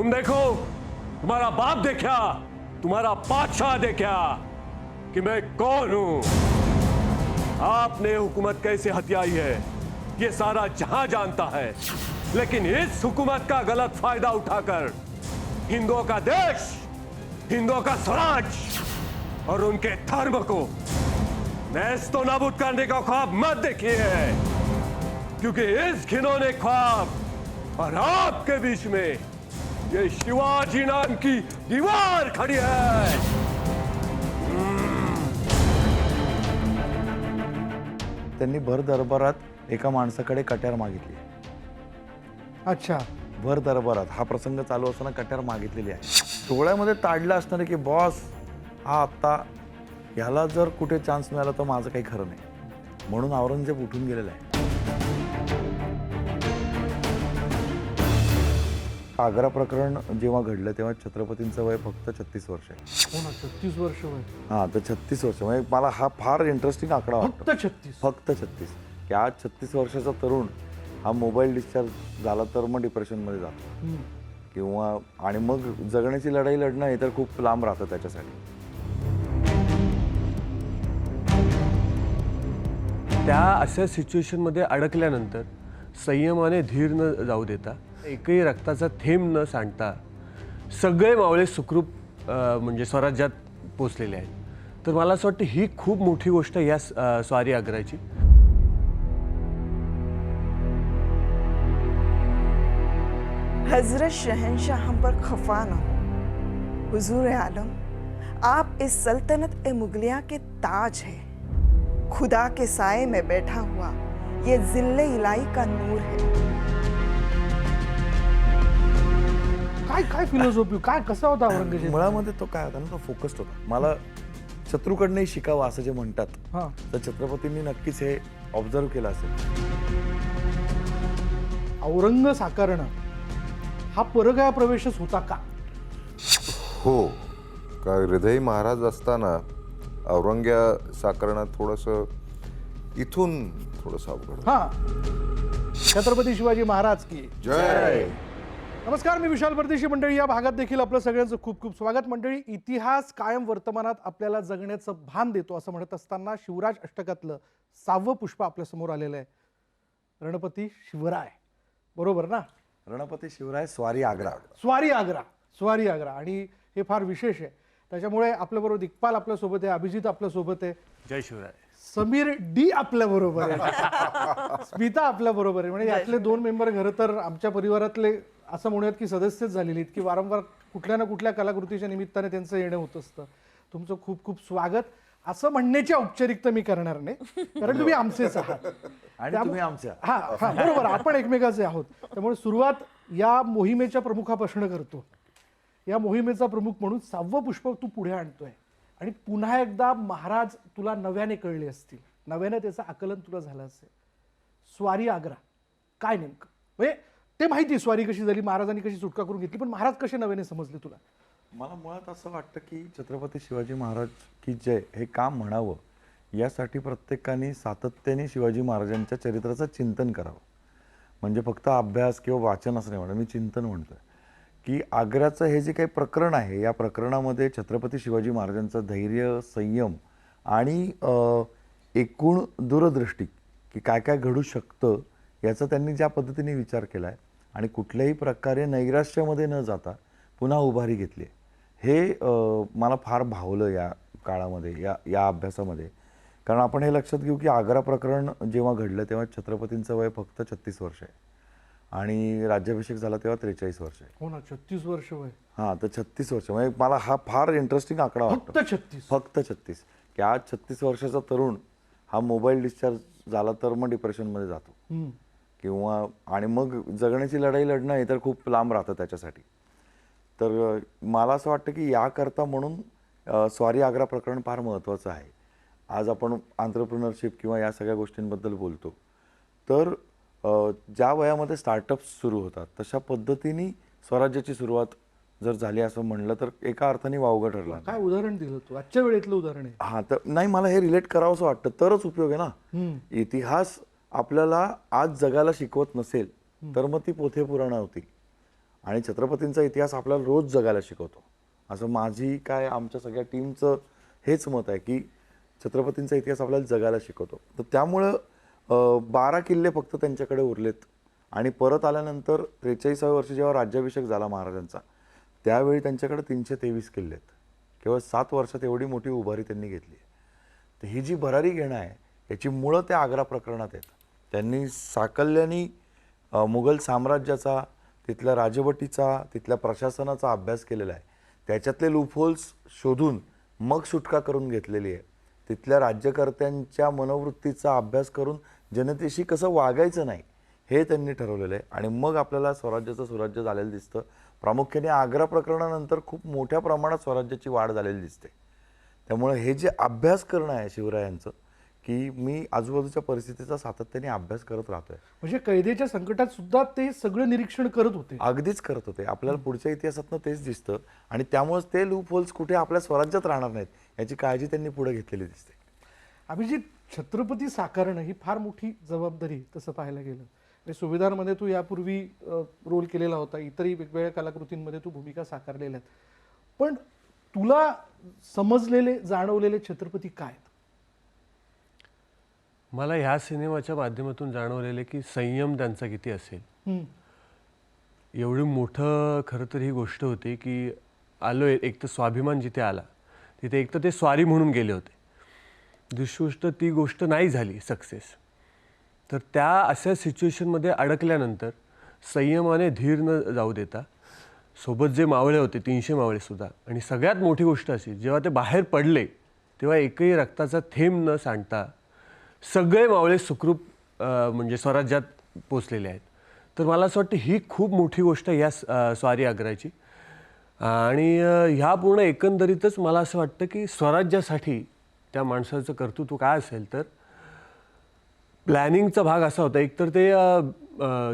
तुम देखो, तुम्हारा बाप देखा, तुम्हारा बादशाह देखा कि मैं कौन हूं। आपने हुकूमत कैसे हथियाई है ये सारा जहां जानता है, लेकिन इस हुकूमत का गलत फायदा उठाकर हिंदुओं का देश, हिंदुओं का स्वराज और उनके धर्म को नेस्तो नाबूद करने का ख्वाब मत देखिए, क्योंकि इस घिनौने ख्वाब और आपके बीच में ये शिवाजी नाम की दीवार खड़ी है। त्यांनी भर दरबारात एका माणसाकडे कट्यार मागितली। अच्छा, भर दरबारात हा प्रसंग चालू असताना कट्यार मागितलेली आहे। डोळ्यामध्ये ताडलं असणार की बॉस हा आता ह्याला जर कुठे चान्स मिळाला तर माझं काही खरं नाही, म्हणून औरंगजेब उठून गेलेला आहे। आग्रा प्रकरण जेव्हा घडलं तेव्हा छत्रपतींचं वय फक्त 36 वर्ष आहे। हो ना, 36 वर्ष वय। हां, तर 36 वर्ष म्हणजे मला हा फार इंटरेस्टिंग आकडा वाटतो। फक्त 36? फक्त 36 की आज 36 वर्षाचा तरुण हा मोबाईल डिस्चार्ज झाला तर मग डिप्रेशनमध्ये जातो किंवा आणि मग जगण्याची लढाई लढणं हे तर खूप लांब राहतं त्याच्यासाठी। त्या अशा सिच्युएशनमध्ये अडकल्यानंतर संयमाने धीर न जाऊ देता, एकही रक्ताचा थेंब न सांडता सगळे मावळे सुखरूप म्हणजे स्वराज्यात पोचलेले आहेत। तर मला असं वाटतं ही खूप मोठी गोष्ट या स्वारी आग्राची। हजरत शहंशाह हम पर खफा न हो। हुजूर आलम, आप इस सल्तनत ए मुगलिया के ताज है। खुदा के साए में बैठा हुआ ये जिल्ले इलाही का नूर है। काय काय फिलॉसॉफी, काय कसा होता औरंगजेब? मुळामध्ये तो काय होता ना, तो फोकस्ड होता। मला शत्रूकडनंही शिकावं असं जे म्हणतात, हां, तर छत्रपतींनी नक्कीच हे ऑब्झर्व केलं असेल। औरंग साकारणं हा परगाया प्रवेशच होता का? हो, का हृदय महाराज असताना औरंग्या साकारणं थोडंसं इथून थोडंसं अवघड। हां, छत्रपती शिवाजी महाराज की जय। नमस्कार, मी विशाल परदेशी। मंडळी, या भागात देखील आपलं सगळ्यांचं खूप खूप स्वागत। मंडळी, इतिहास कायम वर्तमानात आपल्याला जगण्याचं भान देतो असं म्हणत असताना शिवराज अष्टकातलं 6वं पुष्प आपल्यासमोर आलेलं आहे, रणपती शिवराय, बरोबर ना? रणपती शिवराय स्वारी आग्रा। स्वारी आग्रा, स्वारी आग्रा। आणि हे फार विशेष आहे, त्याच्यामुळे आपल्याबरोबर दिग्पाल आपल्यासोबत आहे, अभिजित आपल्यासोबत आहे, जय शिवराय, समीर डी आपल्याबरोबर आहे, स्मिता आपल्याबरोबर आहे। म्हणजे यातले 2 मेंबर खरं तर आमच्या परिवारातले असं म्हणूयात की सदस्यच झालेली आहेत, की वारंवार कुठल्या ना कुठल्या कलाकृतीच्या निमित्ताने त्यांचं येणं होत असतं। तुमचं खूप खूप स्वागत असं म्हणण्याची औपचारिकता मी करणार नाही, कारण तुम्ही आमचेच आहात आणि तुम्ही आमच्या। हा हा, बरोबर, आपण एकमेकाचे आहोत। त्यामुळे सुरुवात या मोहिमेच्या प्रमुखापासून करतो। या मोहिमेचा प्रमुख म्हणून 6वं पुष्प तू पुढे आणतोय आणि पुन्हा एकदा महाराज तुला नव्याने कळले असतील, नव्याने त्याचं आकलन तुला झालं असेल। स्वारी आग्रा काय नेमकं? म्हणजे ते माहिती स्वारी कशी झाली, महाराजांनी कशी सुटका करून घेतली, पण महाराज कसे नव्याने समजले तुला? मला मुळात असं वाटतं की छत्रपती शिवाजी महाराज की जय हे काम म्हणावं यासाठी प्रत्येकाने सातत्याने शिवाजी महाराजांच्या चरित्राचं चिंतन करावं। म्हणजे फक्त अभ्यास किंवा वाचन असं नाही म्हणत, मी चिंतन म्हणतोय की आग्र्याचं हे जे काही प्रकरण आहे, या प्रकरणामध्ये छत्रपती शिवाजी महाराजांचं धैर्य, संयम आणि एकूण दूरदृष्टी की काय काय घडू शकतं याचा त्यांनी ज्या पद्धतीने विचार केला आहे आणि कुठल्याही प्रकारे नैराश्यामध्ये न जाता पुन्हा उभारी घेतली, हे मला फार भावलं या काळामध्ये, या अभ्यासामध्ये। कारण आपण हे लक्षात घेऊ की आग्रा प्रकरण जेव्हा घडलं तेव्हा छत्रपतींचं वय फक्त 36 वर्ष आहे आणि राज्याभिषेक झाला तेव्हा 43 वर्ष आहे। हो ना, 36 वर्ष वय। हां, तर 36 वर्ष म्हणजे मला हा फार इंटरेस्टिंग आकडा वाटतो। फक्त 36? फक्त 36 की आज 36 वर्षाचा तरुण हा मोबाईल डिस्चार्ज झाला तर मग डिप्रेशनमध्ये जातो किंवा आणि मग जगण्याची लढाई लढणं हे तर खूप लांब राहतं त्याच्यासाठी। तर मला असं वाटतं की याकरता म्हणून स्वारी आग्रा प्रकरण फार महत्त्वाचं आहे। आज आपण एंटरप्रेन्योरशिप किंवा या सगळ्या गोष्टींबद्दल बोलतो, तर ज्या वयामध्ये स्टार्टअप्स सुरू होतात तशा पद्धतीने स्वराज्याची सुरुवात जर झाली असं म्हणलं तर एका अर्थाने वावगं ठरलं। काय उदाहरण दिलं तू? आजच्या वेळेतलं उदाहरण आहे? हां, तर नाही, मला हे रिलेट करावं असं वाटतं, तरच उपयोग आहे ना। इतिहास आपल्याला आज जगाला शिकवत नसेल तर मग ती पोथे पुराणं होती। आणि छत्रपतींचा इतिहास आपल्याला रोज जगायला शिकवतो. असं माझी काय आमच्या सगळ्या टीमचं हेच मत आहे की छत्रपतींचा इतिहास आपल्याला जगायला शिकवतो. तर त्यामुळं 12 किल्ले फक्त त्यांच्याकडे उरलेत आणि परत आल्यानंतर 43व्या वर्षी जेव्हा राज्याभिषेक झाला महाराजांचा त्यावेळी त्यांच्याकडे 323 किल्ले आहेत. केवळ 7 वर्षात एवढी मोठी उभारी त्यांनी घेतली. तर ही जी भरारी घेणं आहे याची मुळं त्या आग्रा प्रकरणात आहेत. त्यांनी साकल्याने मुघल साम्राज्याचा, तिथल्या राजवटीचा, तिथल्या प्रशासनाचा अभ्यास केलेला आहे. त्याच्यातले लूपहोल्स शोधून मग सुटका करून घेतलेली आहे. तिथल्या राज्यकर्त्यांच्या मनोवृत्तीचा अभ्यास करून जनतेशी कसं वागायचं नाही हे त्यांनी ठरवलेलं आहे. आणि मग आपल्याला स्वराज्याचं सुराज्य झालेलं दिसतं. प्रामुख्याने आग्रा प्रकरणानंतर खूप मोठ्या प्रमाणात स्वराज्याची वाढ झालेली दिसते. त्यामुळे हे जे अभ्यास करणं आहे शिवरायांचं की मी आजूबाजूच्या परिस्थितीचा सातत्याने अभ्यास करत राहतोय. म्हणजे कैदेच्या संकटात सुद्धा ते सगळं निरीक्षण करत होते. अगदीच करत होते. आपल्याला पुढच्या इतिहासातनं तेच दिसतं आणि त्यामुळेच ते लूप होल्स कुठे आपल्या स्वराज्यात राहणार नाहीत याची काळजी त्यांनी पुढे घेतलेली दिसते. अभिजित, छत्रपती साकारणं ही फार मोठी जबाबदारी तसं पाहायला गेलं. म्हणजे सुभेदारमध्ये तू यापूर्वी रोल केलेला होता, इतरही वेगवेगळ्या कलाकृतींमध्ये तू भूमिका साकारलेल्या आहेत. पण तुला समजलेले जाणवलेले छत्रपती काय आहेत? मला ह्या सिनेमाच्या माध्यमातून जाणवलेले की संयम त्यांचा किती असेल. एवढी मोठं खरं तर ही गोष्ट होती की आलोय, एक तर स्वाभिमान जिथे आला तिथे एक तर ते स्वारी म्हणून गेले होते. दुसरी गोष्ट ती गोष्ट नाही झाली सक्सेस. तर त्या अशा सिच्युएशनमध्ये अडकल्यानंतर संयमाने धीर न जाऊ देता सोबत जे मावळे होते 300 मावळेसुद्धा, आणि सगळ्यात मोठी गोष्ट अशी जेव्हा ते बाहेर पडले तेव्हा एकही रक्ताचा थेंब न सांडता सगळे मावळे सुखरूप म्हणजे स्वराज्यात पोचलेले आहेत. तर मला असं वाटतं ही खूप मोठी गोष्ट आहे या स्वारी आग्र्याची. आणि ह्या पूर्ण एकंदरीतच मला असं वाटतं की स्वराज्यासाठी त्या माणसाचं कर्तृत्व काय असेल तर प्लॅनिंगचा भाग असा होता. एकतर ते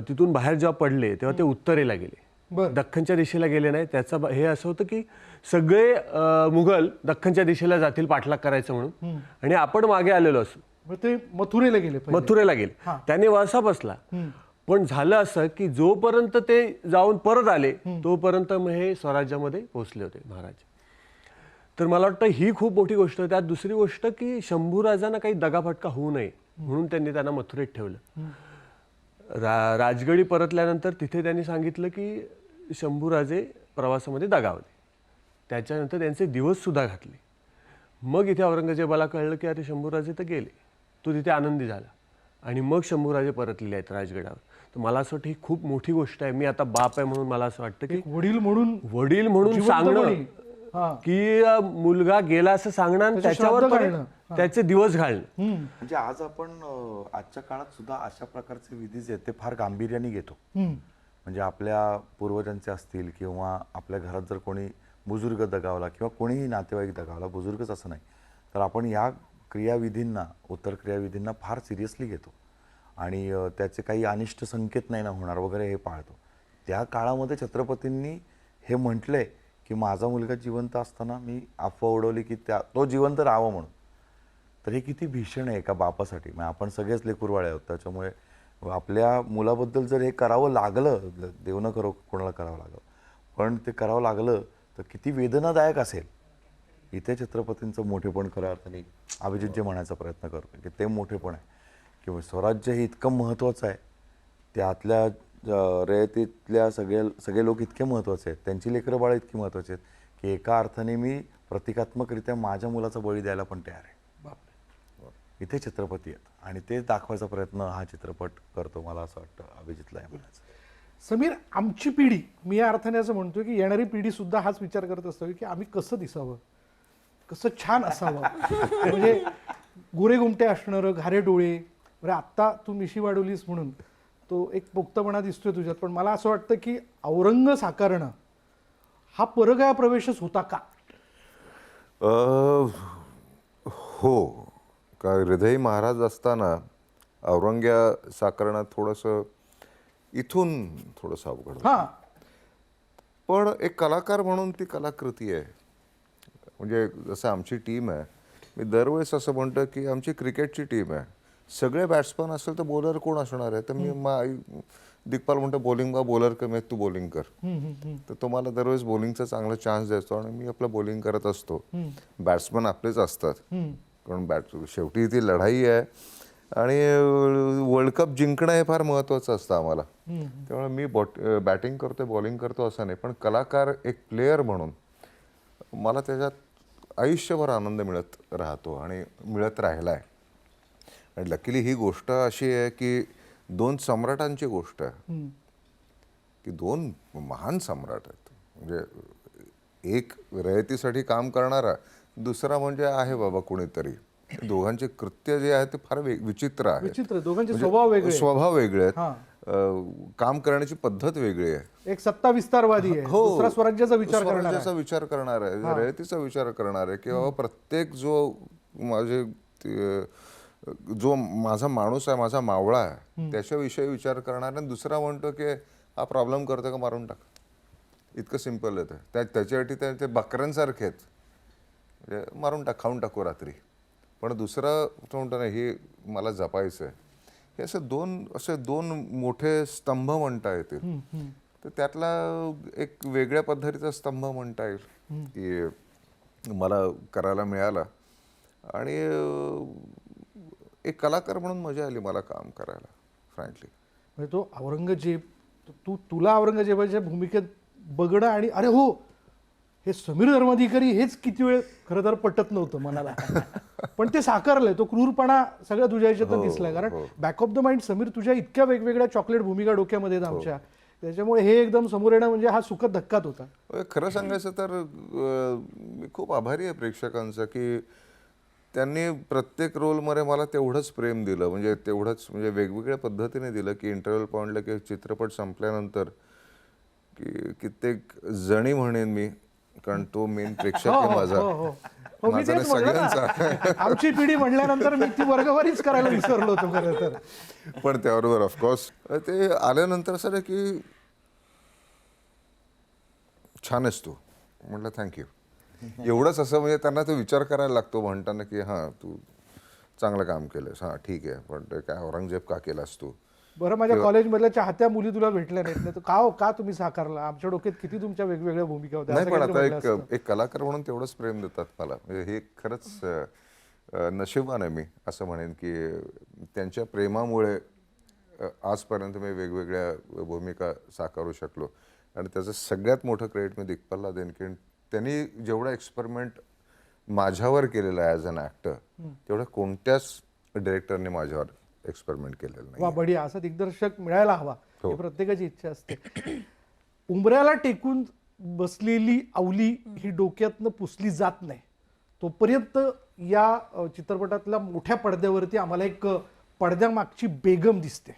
तिथून बाहेर जेव्हा पडले तेव्हा ते उत्तरेला गेले, दख्खनच्या दिशेला गेले नाही. त्याचा हे असं होतं की सगळे मुघल दख्खनच्या दिशेला जातील पाठलाग करायचं म्हणून, आणि आपण मागे आलेलो असू. ते मथुरेला गेले पहिले. मथुरेला गेले, त्याने वळसा बसला. पण झालं असं की जोपर्यंत ते जाऊन परत आले तोपर्यंत मग हे स्वराज्यामध्ये पोहोचले होते महाराज. तर मला वाटतं ही खूप मोठी गोष्ट आहे. त्यात दुसरी गोष्ट की शंभूराजांना काही दगाफटका होऊ नये म्हणून त्यांनी त्यांना मथुरेत ठेवलं. राजगडी परतल्यानंतर तिथे त्यांनी सांगितलं की शंभूराजे प्रवासामध्ये दगावले. त्याच्यानंतर त्यांचे दिवस सुद्धा घातले. मग इथे औरंगजेबाला कळलं की अरे शंभूराजे तर गेले. तो तिथे आनंदी झाला आणि मग शंभूराजे परतलेले आहेत राजगडावर. तर मला असं वाटतं ही खूप मोठी गोष्ट आहे. मी आता बाप आहे म्हणून मला असं वाटतं की वडील म्हणून सांगणं की मुलगा गेला असं सांगणं आणि त्याच्यावर त्याचे दिवस घालणं. म्हणजे आज आपण आजच्या काळात सुद्धा अशा प्रकारचे विधी जे आहेत ते फार गांभीर्याने घेतो. म्हणजे आपल्या पूर्वजांचे असतील किंवा आपल्या घरात जर कोणी बुजुर्ग दगावला किंवा कोणीही नातेवाईक दगावला, बुजुर्गच असं नाही, तर आपण या क्रियाविधींना, उत्तर क्रियाविधींना फार सिरियसली घेतो आणि त्याचे काही अनिष्ट संकेत नाही ना होणार वगैरे हे पाळतो. त्या काळामध्ये छत्रपतींनी हे म्हटलंय की माझा मुलगा जिवंत असताना मी अफवा उडवली की तो जिवंत राहावं म्हणून. तर हे किती भीषण आहे एका बापासाठी. मग आपण सगळेच लेकुरवाळे आहोत, त्याच्यामुळे आपल्या मुलाबद्दल जर हे करावं लागलं, देव न करो कोणाला करावं लागलं, पण ते करावं लागलं तर किती वेदनादायक असेल. इथे छत्रपतींचं मोठेपण खऱ्या अर्थाने अभिजित जे म्हणायचा प्रयत्न करतो की ते मोठेपण आहे किंवा स्वराज्य हे इतकं महत्त्वाचं आहे. त्यातल्या रयतीतल्या सगळे लोक इतके महत्त्वाचे आहेत, त्यांची लेकरं बाळं इतकी महत्त्वाची आहेत की एका अर्थाने मी प्रतिकात्मकरित्या माझ्या मुलाचा बळी द्यायला पण तयार आहे. इथे छत्रपती आहेत आणि ते दाखवायचा प्रयत्न हा चित्रपट करतो. मला असं वाटतं अभिजितला हे म्हणायचं. समीर, आमची पिढी, मी या अर्थाने असं म्हणतोय की येणारी पिढी सुद्धा हाच विचार करत असावी की आम्ही कसं दिसावं, कसं छान असावं. म्हणजे गोरे गुमटे असणारं, घारे डोळे. बरं, आत्ता तू मिशी वाढवलीस म्हणून तो एक पोक्तपणा दिसतोय तुझ्यात, पण मला असं वाटतं की औरंग साकारणं हा परगाया प्रवेशच होता का? हो, का हृदय महाराज असताना औरंग्या साकारणं थोडंसं इथून थोडंसं अवघड. पण एक कलाकार म्हणून ती कलाकृती आहे. म्हणजे जसं आमची टीम आहे, मी दरवेळेस असं म्हणतो की आमची क्रिकेटची टीम आहे. सगळे बॅट्समन असेल तर बॉलर कोण असणार आहे? तर दिग्पाल म्हणतो बॉलिंग बा बॉलर कमी तू बॉलिंग कर. तर तो मला दरवेळेस बॉलिंगचा चांगला चान्स द्यायचो आणि मी आपलं बॉलिंग करत असतो. बॅट्समन आपलेच असतात, कारण शेवटी ती लढाई आहे आणि वर्ल्ड कप जिंकणं हे फार महत्त्वाचं असतं आम्हाला. त्यामुळे मी बॅटिंग करतोय बॉलिंग करतो असं नाही, पण कलाकार एक प्लेयर म्हणून मला त्याच्यात आयुष्यभर आनंद मिळत राहतो आणि मिळत राहिला आहे. आणि लकीली ही गोष्ट अशी आहे की 2 सम्राटांची गोष्ट आहे की 2 महान सम्राट आहेत. म्हणजे एक रयतीसाठी काम करणारा, दुसरा म्हणजे आहे बाबा कुणीतरी. दोघांचे कृत्य जे आहे ते फार विचित्र आहे. विचित्र, दोघांचे म्हणजे स्वभाव वेगळे आहेत. काम करण्याची पद्धत वेगळी आहे. एक सत्ता विस्तारवादी आहे, दुसरा स्वराज्याचा विचार करणारा आहे. स्वराज्याचा विचार करणार आहे, रयतीचा विचार करणार आहे, किंवा प्रत्येक जो माझा माणूस आहे, माझा मावळा आहे, त्याच्याविषयी विचार करणार आहे. दुसरा म्हणतो की हा प्रॉब्लेम करतो का मारून टाक. इतकं सिम्पल आहे ते. त्याच्यासाठी ते बकऱ्यांसारखे आहेत, म्हणजे मारून टाक, खाऊन टाकू रात्री. पण दुसरा तो म्हणतो नाही, हे मला जपायचं आहे. हे असे दोन मोठे स्तंभ म्हणता येतील. तर त्यातला एक वेगळ्या पद्धतीचा स्तंभ म्हणता येईल की मला करायला मिळाला. आणि एक कलाकार म्हणून मजा आली मला काम करायला, फ्रँकली. म्हणजे तो औरंगजेब, तुला औरंगजेबाच्या भूमिकेत बघणं आणि अरे हो हे समीर धर्माधिकारी, हेच किती वेळ खरं तर पटत नव्हतं मनाला. पण ते साकारलंय, तो क्रूरपणा सगळ्या तुझ्या ह्याच्यात दिसलाय. कारण back of the mind Sameer तुझ्या इतक्या वेगवेगळ्या चॉकलेट भूमिका डोक्यामध्ये आहेत आमच्या, त्याच्यामुळे हे एकदम समोर येणं म्हणजे हा सुखद धक्काच होता. खरं सांगायचं तर मी खूप आभारी आहे प्रेक्षकांचा की त्यांनी प्रत्येक रोलमध्ये मला तेवढंच प्रेम दिलं. म्हणजे तेवढंच, म्हणजे वेगवेगळ्या पद्धतीने दिलं की इंटरव्हल पॉईंटला की चित्रपट संपल्यानंतर की कित्येक जणी म्हणेन मी, कारण तो मेन प्रेक्षक आहे माझा, माझा नाही सगळ्यांचा. आमची पिढी म्हणल्यानंतर मी ती वर्गवारीच करायला विसरलो होतो खरं तर. पण त्याबरोबर ऑफकोर्स ते आल्यानंतर असं आहे की छान आहेस तू, म्हटलं थँक्यू. एवढंच. असं म्हणजे त्यांना तो विचार करायला लागतो म्हणताना की हां तू चांगलं काम केलंस, हां ठीक आहे, पण ते काय औरंगजेब का केलास तू. बरं, माझ्या कॉलेजमधल्या चाहत्या मुली तुला भेटल्या नाहीत ना, का तुम्ही साकारला? आमच्या डोक्यात किती तुमच्या वेगवेगळ्या भूमिका होत्या. नाही, पण आता एक कलाकार म्हणून तेवढंच प्रेम देतात मला. म्हणजे हे खरंच नशीबवान आहे मी असं म्हणेन की त्यांच्या प्रेमामुळे आजपर्यंत मी वेगवेगळ्या भूमिका साकारू शकलो. आणि त्याचं सगळ्यात मोठं क्रेडिट मी दिग्पालला देईन की त्यांनी जेवढा एक्सपेरिमेंट माझ्यावर केलेला आहे ॲज अन ॲक्टर, तेवढं कोणत्याच डिरेक्टरने माझ्यावर एक्सपेरिमेंट केलेलं नाही. वा, बढिया. असा दिग्दर्शक मिळायला हवा, ही प्रत्येकाची इच्छा असते. उंबऱ्याला टेकून बसलेली अवली ही डोक्यातनं पुसली जात नाही तोपर्यंत या चित्रपटातल्या मोठ्या पडद्यावरती आम्हाला एक पडद्यामागची बेगम दिसते,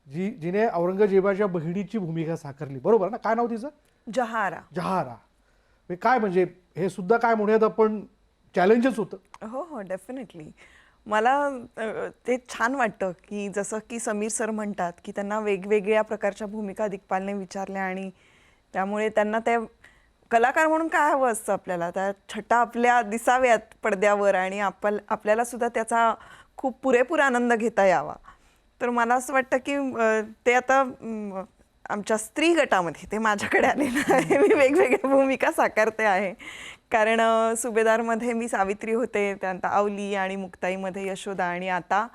जिने औरंगजेबाच्या बहिणीची भूमिका साकारली. बरोबर ना? काय नाव तिचं? जहारा. जहारा. काय म्हणजे हे सुद्धा काय म्हणूयात आपण चॅलेंजच होतं. हो हो, डेफिनेटली. मला ते छान वाटतं की जसं की समीर सर म्हणतात की त्यांना वेगवेगळ्या प्रकारच्या भूमिका दिग्पालने विचारल्या आणि त्यामुळे त्यांना त्या कलाकार म्हणून काय हवं असतं आपल्याला, त्या छटा आपल्या दिसाव्यात पडद्यावर आणि आपल्याला सुद्धा त्याचा खूप पुरेपूर आनंद घेता यावा. तर मला असं वाटतं की ते आता आमच्या स्त्री गटामध्ये ते माझ्याकडे आलेलं आहे. मी वेगवेगळ्या भूमिका साकारते आहे. कारण सुभेदारमध्ये मी सावित्री होते, त्यानंतर अवली, आणि मुक्ताईमध्ये यशोदा, आणि आता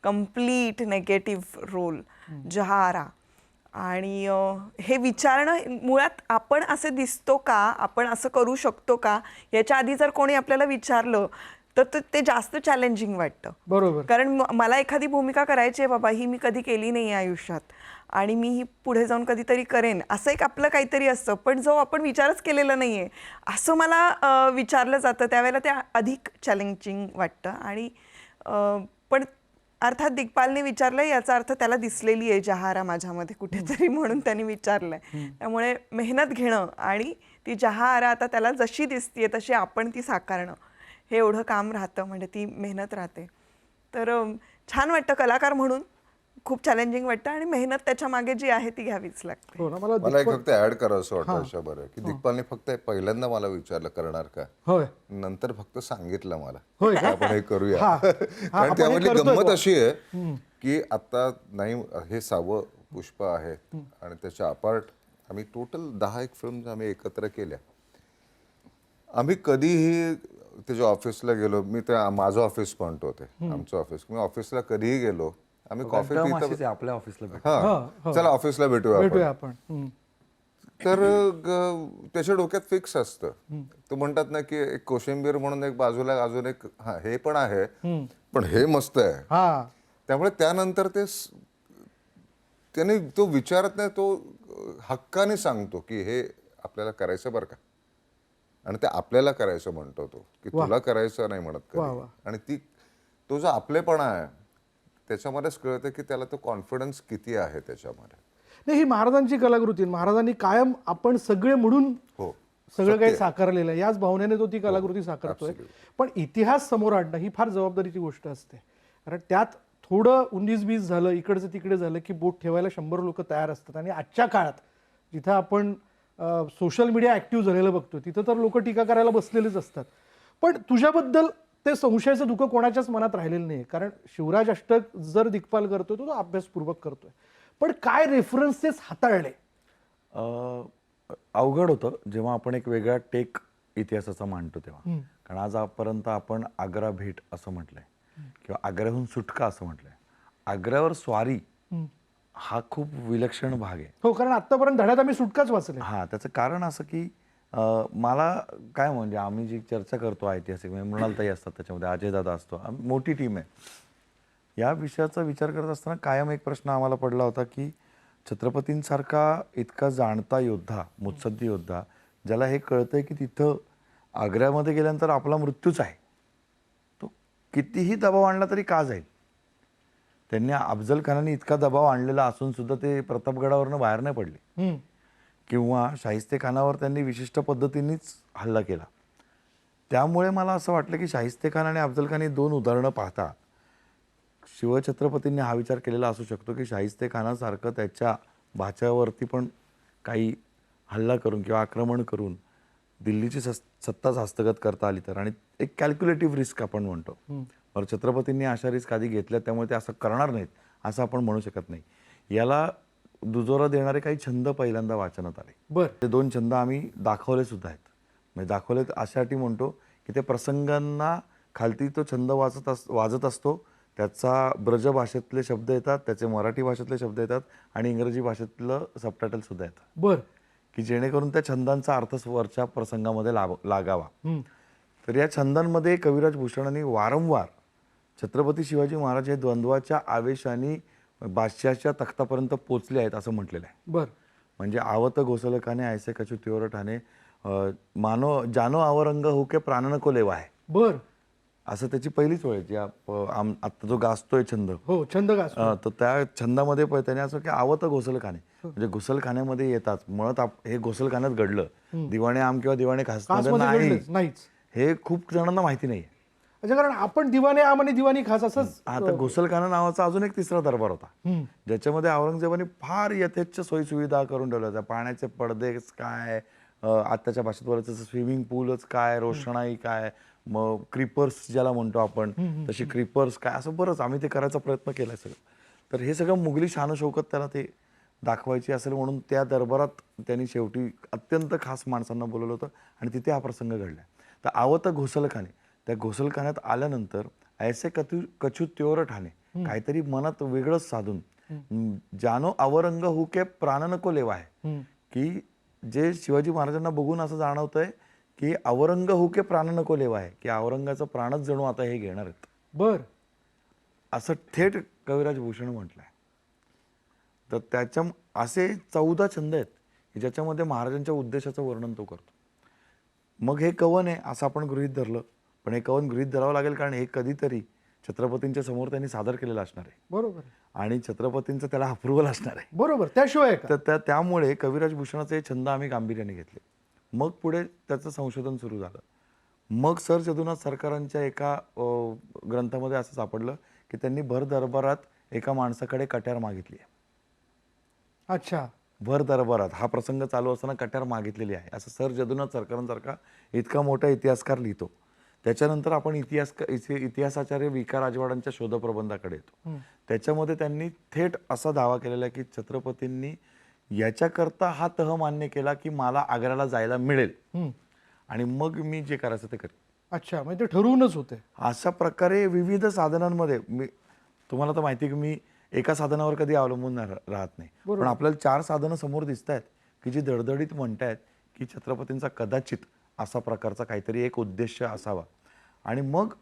कम्प्लीट नेगेटिव्ह रोल जहारा. आणि हे विचारणं मुळात आपण असे दिसतो का, आपण असं करू शकतो का, याच्या आधी जर कोणी आपल्याला विचारलं तर ते जास्त चॅलेंजिंग वाटतं. बरोबर. कारण मला एखादी भूमिका करायची आहे बाबा, ही मी कधी केली नाही आयुष्यात आणि मी ही पुढे जाऊन कधीतरी करेन, असं एक आपलं काहीतरी असतं. पण जो आपण विचारच केलेला नाही आहे असं मला विचारलं जातं, त्यावेळेला ते अधिक चॅलेंजिंग वाटतं. आणि पण अर्थात दिग्पालने विचारलं याचा अर्थ त्याला दिसलेली आहे जहारा माझ्यामध्ये कुठेतरी, म्हणून त्यांनी विचारलं आहे. त्यामुळे मेहनत घेणं आणि ती जहारा आता त्याला जशी दिसते तशी आपण ती साकारणं, हे एवढं काम राहतं, म्हणजे ती मेहनत राहते. तर छान वाटतं कलाकार म्हणून खूप चॅलेंजिंग वाटतं आणि मेहनत त्याच्या मागे जी आहे ती घ्यावीच लागते. हो ना, मला मला एक दिग्पल- फक्त ऍड करावं असं वाटतं अशा बरं की दिग्पालने फक्त पहिल्यांदा मला विचारलं करणार का, होय नंतर फक्त सांगितलं मला होय की का? आपण हे करूया. हा. कारण आपण हे त्यामधली करतोय गंमत बुवा. अशी आहे की आता नाही हे 6वं पुष्प आहे आणि त्याच्या अपार्ट आम्ही टोटल 10 फिल्म आम्ही एकत्र केल्या. आम्ही कधीही त्याच्या ऑफिसला गेलो, मी त्या माझं ऑफिस म्हणतो ते आमचं ऑफिस, मी ऑफिसला कधीही गेलो आम्ही कॉफी टर्म पितो. अशीच आहे, आपल्या ऑफिसला भेट. हा चला ऑफिसला भेटूया भेटूया आपण. आपण. तर त्याच्या डोक्यात फिक्स असतं. तो म्हणतात ना की एक कोशिंबीर म्हणून एक बाजूला अजून एक हा हे पण आहे पण हे मस्त आहे. हा त्यामुळे त्यानंतर त्याने तो विचारत नाही, तो हक्काने सांगतो की हे आपल्याला करायचं बरं का, आणि ते आपल्याला करायचं म्हणतो तो, की तुला करायचं नाही म्हणत कधी. वा. आणि तो जो आपलेपणा आहे त्याच्यामध्येच कळतं की त्याला तो कॉन्फिडन्स किती आहे त्याच्यामध्ये. नाही, ही महाराजांची कलाकृती आहे. महाराजांनी कायम आपण सगळे म्हणून हो सगळं काही साकारलेलं आहे, याच भावनेने तो ती कलाकृती साकारतोय. पण इतिहास समोर आणणं ही फार जबाबदारीची गोष्ट असते, कारण त्यात थोडं 19-20 झालं, इकडचं तिकडे झालं की बोट ठेवायला 100 लोक तयार असतात. आणि आजच्या काळात जिथं आपण सोशल मीडिया ऍक्टिव्ह झालेलं बघतो तिथं तर लोक टीका करायला बसलेलेच असतात. पण तुझ्याबद्दल ते संशयाचं दुःख कोणाच्याच मनात राहिलेलं नाही, कारण शिवराज अष्टक जर दिग्पाल करतोय तो अभ्यासपूर्वक करतोय. पण काय रेफरन्सेस हाताळले? अवघड होतं जेव्हा आपण एक वेगळा टेक इतिहासाचा मांडतो तेव्हा. कारण आजपर्यंत आपण आग्रा भेट असं म्हटलंय किंवा आग्र्याहून सुटका असं म्हटलंय. आग्र्यावर स्वारी हा खूप विलक्षण भाग आहे. हो, कारण आतापर्यंत धड्यात आम्ही सुटकाच वाचले. हा, त्याचं कारण असं की मला काय म्हणजे आम्ही जी चर्चा करतो ऐतिहासिक, म्हणजे मृणालताई असतात त्याच्यामध्ये, अजय दादा असतो, मोठी टीम आहे. या विषयाचा विचार करत असताना कायम एक प्रश्न आम्हाला पडला होता की छत्रपतींसारखा इतका जाणता योद्धा, मुत्सद्दी योद्धा, ज्याला हे कळतंय की तिथं आग्र्यामध्ये गेल्यानंतर आपला मृत्यूच आहे, तो कितीही दबाव आणला तरी का जाईल? त्यांनी अफजल खानाने इतका दबाव आणलेला असून सुद्धा ते प्रतापगडावरनं बाहेर नाही पडले, किंवा शाहिस्ते खानावर त्यांनी विशिष्ट पद्धतीनेच हल्ला केला. त्यामुळे मला असं वाटलं की शाहिस्ते खान आणि अफजल खान ही 2 उदाहरणं पाहता शिवछत्रपतींनी हा विचार केलेला असू शकतो की शाहिस्ते खानासारखं त्याच्या भाच्यावरती पण काही हल्ला करून किंवा आक्रमण करून दिल्लीची सत्ताच हस्तगत करता आली तर. आणि एक कॅल्क्युलेटिव्ह रिस्क आपण म्हणतो, तर छत्रपतींनी अशा रिस्क आधी घेतल्या, त्यामुळे ते असं करणार नाहीत असं आपण म्हणू शकत नाही. याला दुजोरा देणारे काही छंद पहिल्यांदा वाचनात आले. बरं. ते 2 छंद आम्ही दाखवले सुद्धा आहेत. म्हणजे दाखवले अशासाठी म्हणतो की ते प्रसंगांना खालती तो छंद वाजत असतो, त्याचा ब्रज भाषेतले शब्द येतात, त्याचे मराठी भाषेतले शब्द येतात आणि इंग्रजी भाषेतलं सबटायटल सुद्धा येतं. बर. की जेणेकरून त्या छंदांचा अर्थ वरच्या प्रसंगामध्ये लागावा. तर या छंदांमध्ये कविराज भूषणांनी वारंवार छत्रपती शिवाजी महाराज हे द्वंद्वाच्या आवेशाने बादशाहच्या तख्तापर्यंत पोचले आहेत असं म्हटलेलं आहे. बर. म्हणजे आवत घोसलखाने ऐसे कछु त्योर ठाणे, मानो जानो आवरंग हो के प्राण नको लेवा आहे. बर. असं त्याची पहिलीच वेळ आहे जी आता जो गाजतोय छंद. हो, छंद गाज. तर त्या छंदामध्ये त्याने असं की आवत घोसलखाने म्हणजे घोसलखान्यामध्ये येतात, मुळात हे घोसलखान्यात घडलं, दिवाणे आम किंवा दिवाणे खासमध्ये नाही, नाहीच, हे खूप जणांना माहिती नाही. अच्छा, कारण आपण दिवाने आम आणि दिवाणी खास असंच. आता घोसलखाना नावाचा अजून एक तिसरा दरबार होता, ज्याच्यामध्ये औरंगजेबाने फार यथेच्छ सोयीसुविधा करून ठेवल्या होत्या. पाण्याचे पडदेच काय, आत्ताच्या भाषेत बोलायचं स्विमिंग पूलच काय, रोषणाई काय, मग क्रिपर्स ज्याला म्हणतो आपण तशी क्रिपर्स काय, असं बरंच आम्ही ते करायचा प्रयत्न केलाय सगळं. तर हे सगळं मुघली शान शौकत त्याला ते दाखवायची असेल म्हणून त्या दरबारात त्यांनी शेवटी अत्यंत खास माणसांना बोलवलं होतं आणि तिथे हा प्रसंग घडला. तर आवत घोसलखाने, त्या घोसलखान्यात आल्यानंतर ऐसे कछु त्योर ठाणे, काहीतरी मनात वेगळंच साधून जानो आवरंग हु के प्राण नको लेवा आहे, की जे शिवाजी महाराजांना बघून असं जाणवतंय की औरंग हु के प्राण नको लेवा आहे, की औरंगाचा प्राणच जणू आता हे घेणार आहेत. बर. असं थेट कविराज भूषण म्हटलंय. तर त्याच्या असे 14 छंद आहेत की ज्याच्यामध्ये महाराजांच्या उद्देशाचं वर्णन तो करतो. मग हे कवन आहे असं आपण गृहीत धरलं, पण हे कवन गृहीत धरावं लागेल कारण हे कधीतरी छत्रपतींच्या समोर त्यांनी सादर केलेलं असणार आहे. बरोबर. आणि छत्रपतींचं त्याला अप्रुव्हल असणार आहे. बरोबर. त्याशिवाय तर त्यामुळे कविराज भूषणाचे हे छंद आम्ही गांभीर्याने घेतले. मग पुढे त्याचं संशोधन सुरू झालं. मग सर यदुनाथ सरकारांच्या एका ग्रंथामध्ये असं सापडलं की त्यांनी भर दरबारात एका माणसाकडे कट्यार मागितली आहे. अच्छा. भर दरबारात हा प्रसंग चालू असताना कट्यार मागितलेली आहे, असं सर जदुनाथ सरकारांसारखा इतका मोठा इतिहासकार लिहितो. त्याच्यानंतर आपण इतिहासाचार्य विका राजवाडांच्या शोधप्रबंधाकडे येतो. त्याच्यामध्ये त्यांनी थेट असा दावा केलेला आहे की छत्रपतींनी याच्याकरता हा तह मान्य केला की मला आग्र्याला जायला मिळेल आणि मग मी जे करायचं ते करेन. अच्छा, म्हणजे ते ठरवूनच होते. अशा प्रकारे विविध साधनांमध्ये तुम्हाला तर माहिती आहे की मी एका साधनावर कधी अवलंबून राहत नाही, पण आपल्याला 4 साधनं समोर दिसत आहेत की जी धडधडीत म्हणतायत की छत्रपतींचा कदाचित असा प्रकारचा काहीतरी एक उद्देश असावा. आणि मग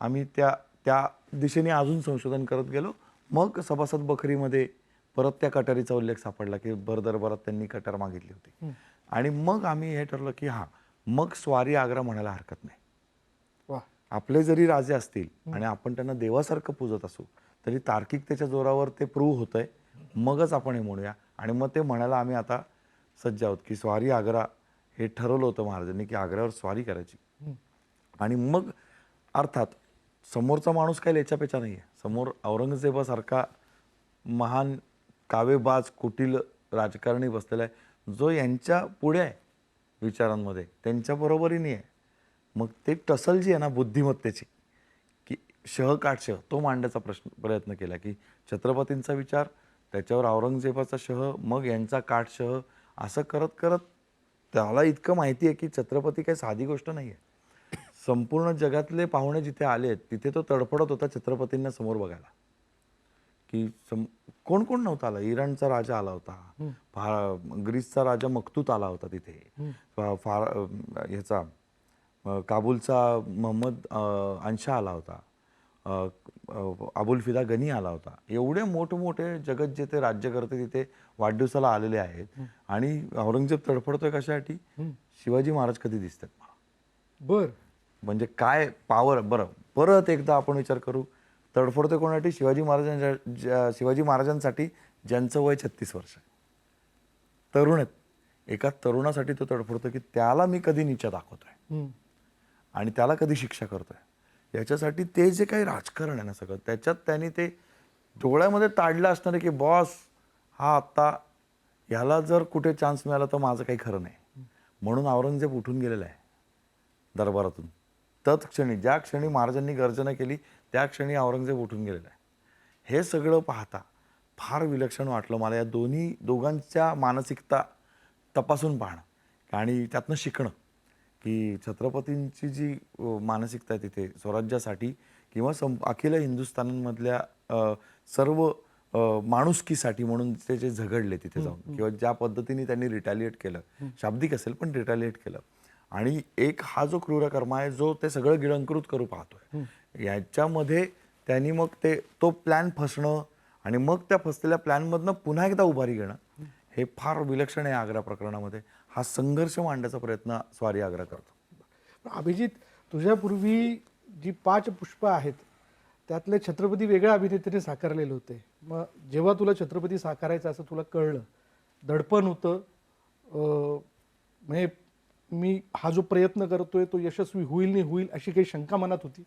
आम्ही त्या दिशेने अजून संशोधन करत गेलो. मग सभासद बखरीमध्ये परत त्या कटारीचा उल्लेख सापडला की भर दरबारात त्यांनी कटार मागितली होती. आणि मग आम्ही हे ठरलं की मग स्वारी आग्रा म्हणायला हरकत नाही. वा. आपले जरी राजे असतील आणि आपण त्यांना देवासारखं पूजत असू तरी तार्किकतेच्या जोरावर ते प्रूव्ह होतंय, मगच आपण हे म्हणूया. आणि मग ते म्हणायला आम्ही आता सज्ज आहोत की स्वारी आग्रा हे ठरवलं होतं महाराजांनी की आग्र्यावर स्वारी करायची. आणि मग अर्थात समोरचा माणूस काही लेचापेचा नाही आहे. समोर औरंगजेबासारखा महान कावेबाज कुटील राजकारणी बसलेला आहे जो यांच्या पुढे आहे विचारांमध्ये, त्यांच्या बरोबरीने आहे. मग ते टसल जी आहे ना बुद्धिमत्तेची की शह काटशह तो मांडण्याचा प्रयत्न केला की छत्रपतींचा विचार, त्याच्यावर औरंगजेबाचा शह, मग यांचा काटशह, असं करत करत त्याला इतकं माहिती आहे की छत्रपती काही साधी गोष्ट नाही आहे. संपूर्ण जगातले पाहुणे जिथे आले आहेत तिथे तो तडफडत होता छत्रपतींना समोर बघायला की कोण कोण नव्हता आला. इराणचा राजा आला होता, ग्रीसचा राजा मखतूत आला होता तिथे, ह्याचा काबूलचा महम्मद अंशा आला होता, अबुल फिदा गनी आला होता. एवढे मोठमोठे जगत जे ते राज्यकर्ते तिथे वाढदिवसाला आलेले आहेत. आणि औरंगजेब तडफडतोय कशासाठी, शिवाजी महाराज कधी दिसतात मला. बर. म्हणजे काय पावर. बरं, परत एकदा आपण विचार करू, तडफडतोय कोणासाठी, शिवाजी महाराजांसाठी ज्यांचं वय 36 वर्ष आहे, तरुण आहेत. एका तरुणासाठी तो तडफडतोय की त्याला मी कधी नीचा दाखवतोय आणि त्याला कधी शिक्षा करतोय. याच्यासाठी ते जे काही राजकारण आहे ना सगळं, त्याच्यात त्यांनी ते डोळ्यामध्ये ताडलं असणार की बॉस हा आत्ता ह्याला जर कुठे चान्स मिळाला तर माझं काही खरं नाही. म्हणून औरंगजेब उठून गेलेला आहे दरबारातून. तत्क्षणी, ज्या क्षणी महाराजांनी गर्जना केली त्या क्षणी औरंगजेब उठून गेलेला आहे. हे सगळं पाहता फार विलक्षण वाटलं मला या दोघांच्या मानसिकता तपासून पाहणं आणि त्यातनं शिकणं की छत्रपतींची जी मानसिकता आहे तिथे स्वराज्यासाठी किंवा अखिल हिंदुस्थानमधल्या सर्व माणुसकीसाठी म्हणून ते जे झगडले तिथे जाऊन किंवा ज्या पद्धतीने त्यांनी रिटॅलिएट केलं, शाब्दिक असेल पण रिटॅलिएट केलं. आणि एक हा जो क्रूरकर्म आहे जो ते सगळं गिळंकृत करू पाहतोय, याच्यामध्ये त्यांनी मग तो प्लॅन फसणं आणि मग त्या फसलेल्या प्लॅनमधनं पुन्हा एकदा उभारी घेणं हे फार विलक्षण आहे. आग्रा प्रकरणामध्ये हा संघर्ष मांडण्याचा प्रयत्न स्वारी आग्रा करतो. अभिजित, तुझ्यापूर्वी जी 5 पुष्प आहेत त्यातले छत्रपती वेगळ्या अभिनेत्रीने साकारलेले होते. मग जेव्हा तुला छत्रपती साकारायचं असं तुला कळलं, दडपण होतं, म्हणजे मी हा जो प्रयत्न करतोय तो यशस्वी होईल नाही होईल अशी काही शंका मनात होती?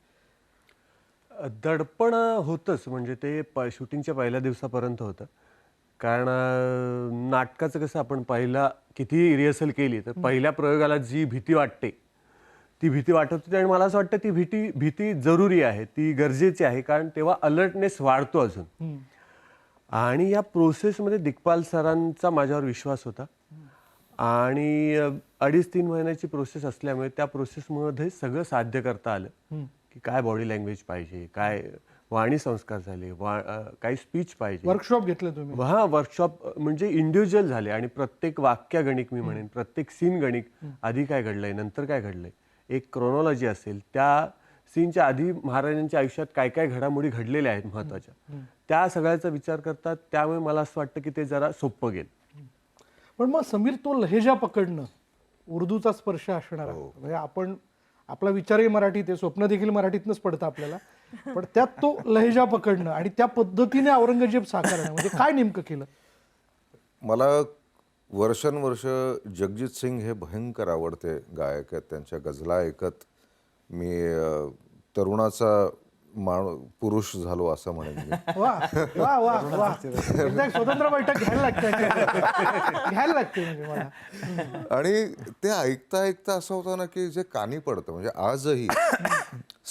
दडपण होतंच. म्हणजे ते शूटिंगच्या पहिल्या दिवसापर्यंत होतं. कारण नाटकाचं कसं आपण किती रिहर्सल केली तर पहिल्या प्रयोगाला जी भीती वाटते ती भीती वाटत होती. आणि मला असं वाटतं ती भीती जरुरी आहे, ती गरजेची आहे. कारण तेव्हा अलर्टनेस वाढतो अजून. आणि या प्रोसेसमध्ये दिग्पाल सरांचा माझ्यावर विश्वास होता. आणि 2.5-3 महिन्याची प्रोसेस असल्यामुळे त्या प्रोसेसमध्ये सगळं साध्य करता आलं की काय बॉडी लँग्वेज पाहिजे, काय वाणी संस्कार झाले, काही स्पीच पाहिजे. वर्कशॉप घेतले तुम्ही? हा, वर्कशॉप म्हणजे इंडिव्हिज्युअल झाले. आणि प्रत्येक वाक्य गणिक मी म्हणेन, प्रत्येक सीन गणिक, आधी काय घडलंय नंतर काय घडलंय, एक क्रोनॉलॉजी असेल, त्या सीनच्या आधी महाराजांच्या आयुष्यात काय काय घडामोडी घडलेल्या आहेत महत्वाच्या, त्या सगळ्याचा विचार करतात. त्यामुळे मला असं वाटतं की ते जरा सोपं गेलं. पण मग समीर, तो लहेजा पकडणं, उर्दूचा स्पर्श असणारा, म्हणजे आपला विचारही मराठीत आहे, स्वप्न देखील मराठीतनंच पडतं आपल्याला, पण त्यात तो लहेजा पकडणं आणि त्या पद्धतीने औरंगजेब साकारणं, म्हणजे काय नेमकं केलं? मला वर्षानुवर्ष जगजीत सिंग हे भयंकर आवडते गायक आहेत. त्यांच्या गझला ऐकत मी तरुणाचा पुरुष झालो असं म्हणेन मी. वा वा वा वा एकदा एक स्वतंत्र बैठक घ्यायला लागते घ्यायला लागते म्हणजे मला. आणि ते ऐकता ऐकता असं होतं ना की जे कानी पडतं, म्हणजे आजही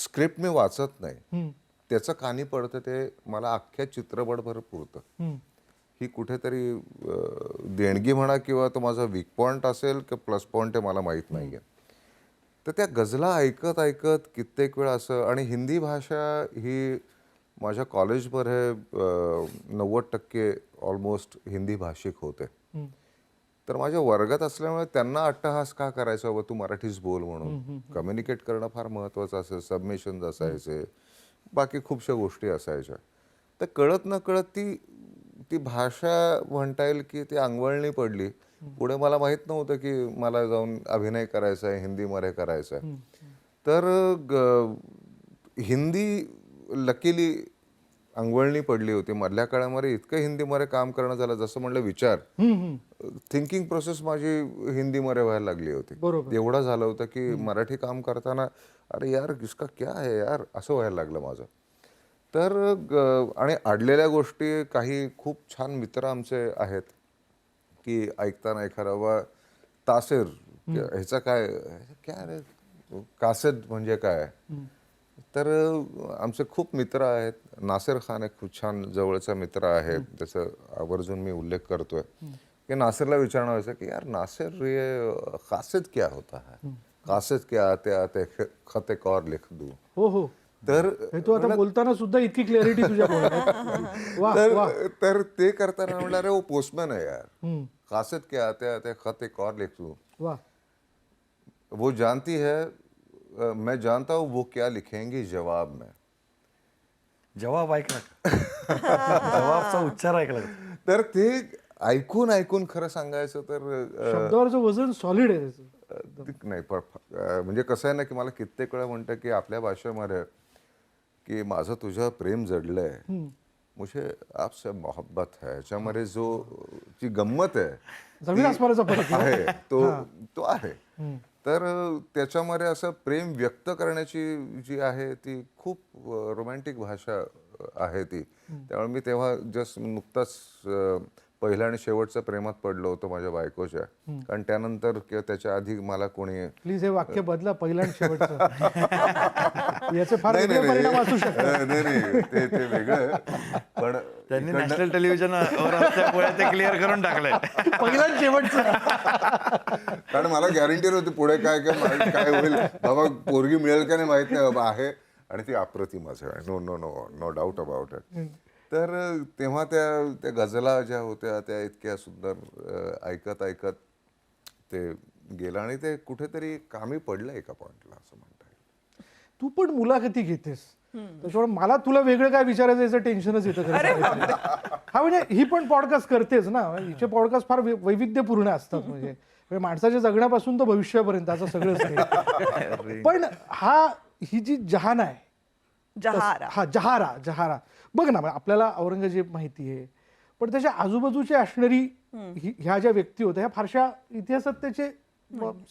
स्क्रिप्ट मी वाचत नाही, त्याचं कानी पडतं ते मला अख्ख्या चित्रपटभर पुरतं. ही कुठेतरी देणगी म्हणा किंवा तो माझा वीक पॉइंट असेल की प्लस पॉइंट आहे मला माहीत नाही आहे. तर त्या गझला ऐकत ऐकत कित्येक वेळा असं, आणि हिंदी भाषा ही माझ्या कॉलेजमध्ये 90% ऑलमोस्ट हिंदी भाषिक होते. तर माझ्या वर्गात असल्यामुळे त्यांना अट्टहास का करायचा बाबा तू मराठीच बोल म्हणून. कम्युनिकेट करणं फार महत्त्वाचं असेल, सबमिशन्स असायचे, बाकी खूपशा गोष्टी असायच्या. तर कळत न कळत ती भाषा म्हणता येईल की ती अंगवळणी पडली. पुढे मला माहीत नव्हतं की मला जाऊन अभिनय करायचा आहे, हिंदीमध्ये करायचा आहे. तर हिंदी लकीली अंगवळणी पडली होती. मधल्या काळामध्ये इतकं हिंदीमध्ये काम करणं झालं, जसं म्हणलं विचार, थिंकिंग प्रोसेस माझी हिंदीमध्ये व्हायला लागली होती. एवढं झालं होतं की मराठी काम करताना अरे यार इसका क्या है यार असं व्हायला लागलं माझं. तर आणि अडलेल्या गोष्टी, काही खूप छान मित्र आमचे आहेत की ऐकताना एखादा बाबा तासेर ह्याचा काय रे कासेद म्हणजे काय. तर आमचे खूप मित्र आहेत. नासिर खान एक खूप छान जवळचा मित्र आहे, त्याचं आवर्जून मी उल्लेख करतोय की नासिरला विचारणं व्हायचं की यार नासिर ये कासेद क्या होता है, कासेद क्या आते आते खत एक और लिख दूं. हो हो. तर तू आता बोलताना सुद्धा इतकी क्लॅरिटी तुझ्या बोलण्यात. तर ते करताना म्हणलं अरे वो पोस्टमॅन है यार, कासेद क्या आते आते खत एक और लिख दूं. वा. वो जानती है मैं जानता हूँ वो क्या लिखेंगी जवाब में. जवाब ऐकला का? जवाबचा उच्चार ऐकला का? तर ते ऐकून ऐकून खरं सांगायचं तर शब्दावरचं वजन सॉलिड आहे त्याचं. नाही म्हणजे कसं आहे ना की मला कित्येक वेळा म्हणतं की आपल्या भाषेमध्ये की माझं तुझ्यावर प्रेम जडलंय, मुझे आपसे मोहब्बत है, याच्यामध्ये जो जी गंमत आहे जमीन आसमानाचा फरक आहे तो आहे. तर त्याच्यामध्ये असं प्रेम व्यक्त करण्याची जी आहे ती खूप रोमॅन्टिक भाषा आहे ती. त्यामुळे मी तेव्हा जस्ट नुकताच पहिल्या आणि शेवटच्या प्रेमात पडलो होतो माझ्या बायकोच्या. कारण त्यानंतर किंवा त्याच्या आधी मला कोणी प्लीज हे वाक्य बदला, पहिला आणि शेवटचं. याचे फार वेगळे परिणाम असू शकतात. नाही ते वेगळं. पण त्यांनी नॅशनल टेलिव्हिजन ते क्लिअर करून टाकलंय, पहिला आणि शेवटचं. कारण मला गॅरंटी नव्हती पुढे काय होईल बाबा, पोरगी मिळेल का नाही माहित नाही बाबा, आहे आणि ती अप्रतिमच आहे, no no no no doubt about it. तर तेव्हा त्या गझला ज्या होत्या त्या इतक्या सुंदर ऐकत ऐकत ते गेलं आणि ते कुठेतरी कामी पडलं एका पॉइंटला असं म्हणता येईल. तू पण मुलाखती घेतेस, त्याच्यामुळे मला तुला वेगळं काय विचारायचं याचं टेन्शनच येतं खरं. हा म्हणजे ही पण पॉडकास्ट करतेच ना, हिचे पॉडकास्ट फार वैविध्यपूर्ण असतात. म्हणजे माणसाच्या जगण्यापासून तर भविष्यापर्यंत असं सगळंच काही. पण ही जी जहान आहे, जहारा बघ ना, आपल्याला औरंगजेब माहिती आहे, पण त्याच्या आजूबाजूची असणारी ह्या ज्या व्यक्ती होत्या ह्या फारशा इतिहासात त्याचे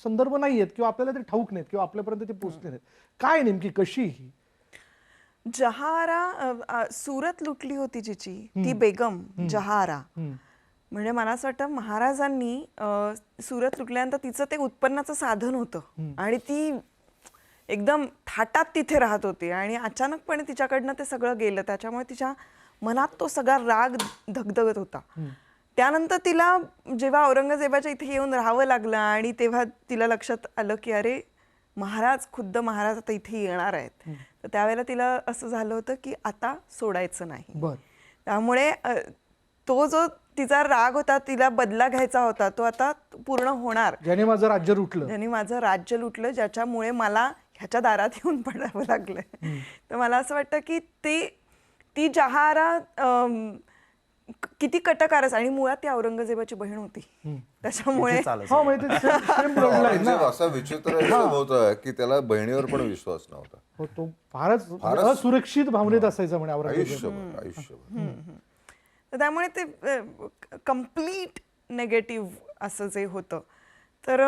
संदर्भ नाही आहेत किंवा आपल्याला ते ठाऊक नाहीत किंवा आपल्यापर्यंत ते पोहोचले नाहीत. काय नेमकी कशी ही जहारा? सुरत लुटली होती जिची, ती बेगम जहारा. म्हणजे मला असं वाटतं महाराजांनी सुरत लुटल्यानंतर तिचं ते उत्पन्नाचं साधन होतं आणि ती एकदम थाटात तिथे राहत होती आणि अचानकपणे तिच्याकडनं ते सगळं गेलं. त्याच्यामुळे तिच्या मनात तो सगळा राग धगधगत होता. त्यानंतर तिला जेव्हा औरंगजेबाच्या इथे येऊन राहावं लागलं आणि तेव्हा तिला लक्षात आलं की अरे खुद्द महाराज आता इथे येणार आहेत, तर त्यावेळेला तिला असं झालं होतं की आता सोडायचं नाही. त्यामुळे तो जो तिचा राग होता, तिला बदला घ्यायचा होता, तो आता पूर्ण होणार. ज्याने माझं राज्य लुटलं, ज्याच्यामुळे मला ह्याच्या दारात येऊन पडावं लागलंय. तर मला असं वाटतं की ती जहारा किती कटकारच, आणि मुळात ती औरंगजेबाची बहीण होती. त्याच्यामुळे असा विचित्र होता की त्याला बहिणीवर पण विश्वास नव्हता. तो फारच असुरक्षित भावनेत असायचा म्हणे आयुष्यभर. त्यामुळे ते कम्प्लीट नेगेटिव्ह असं जे होतं तर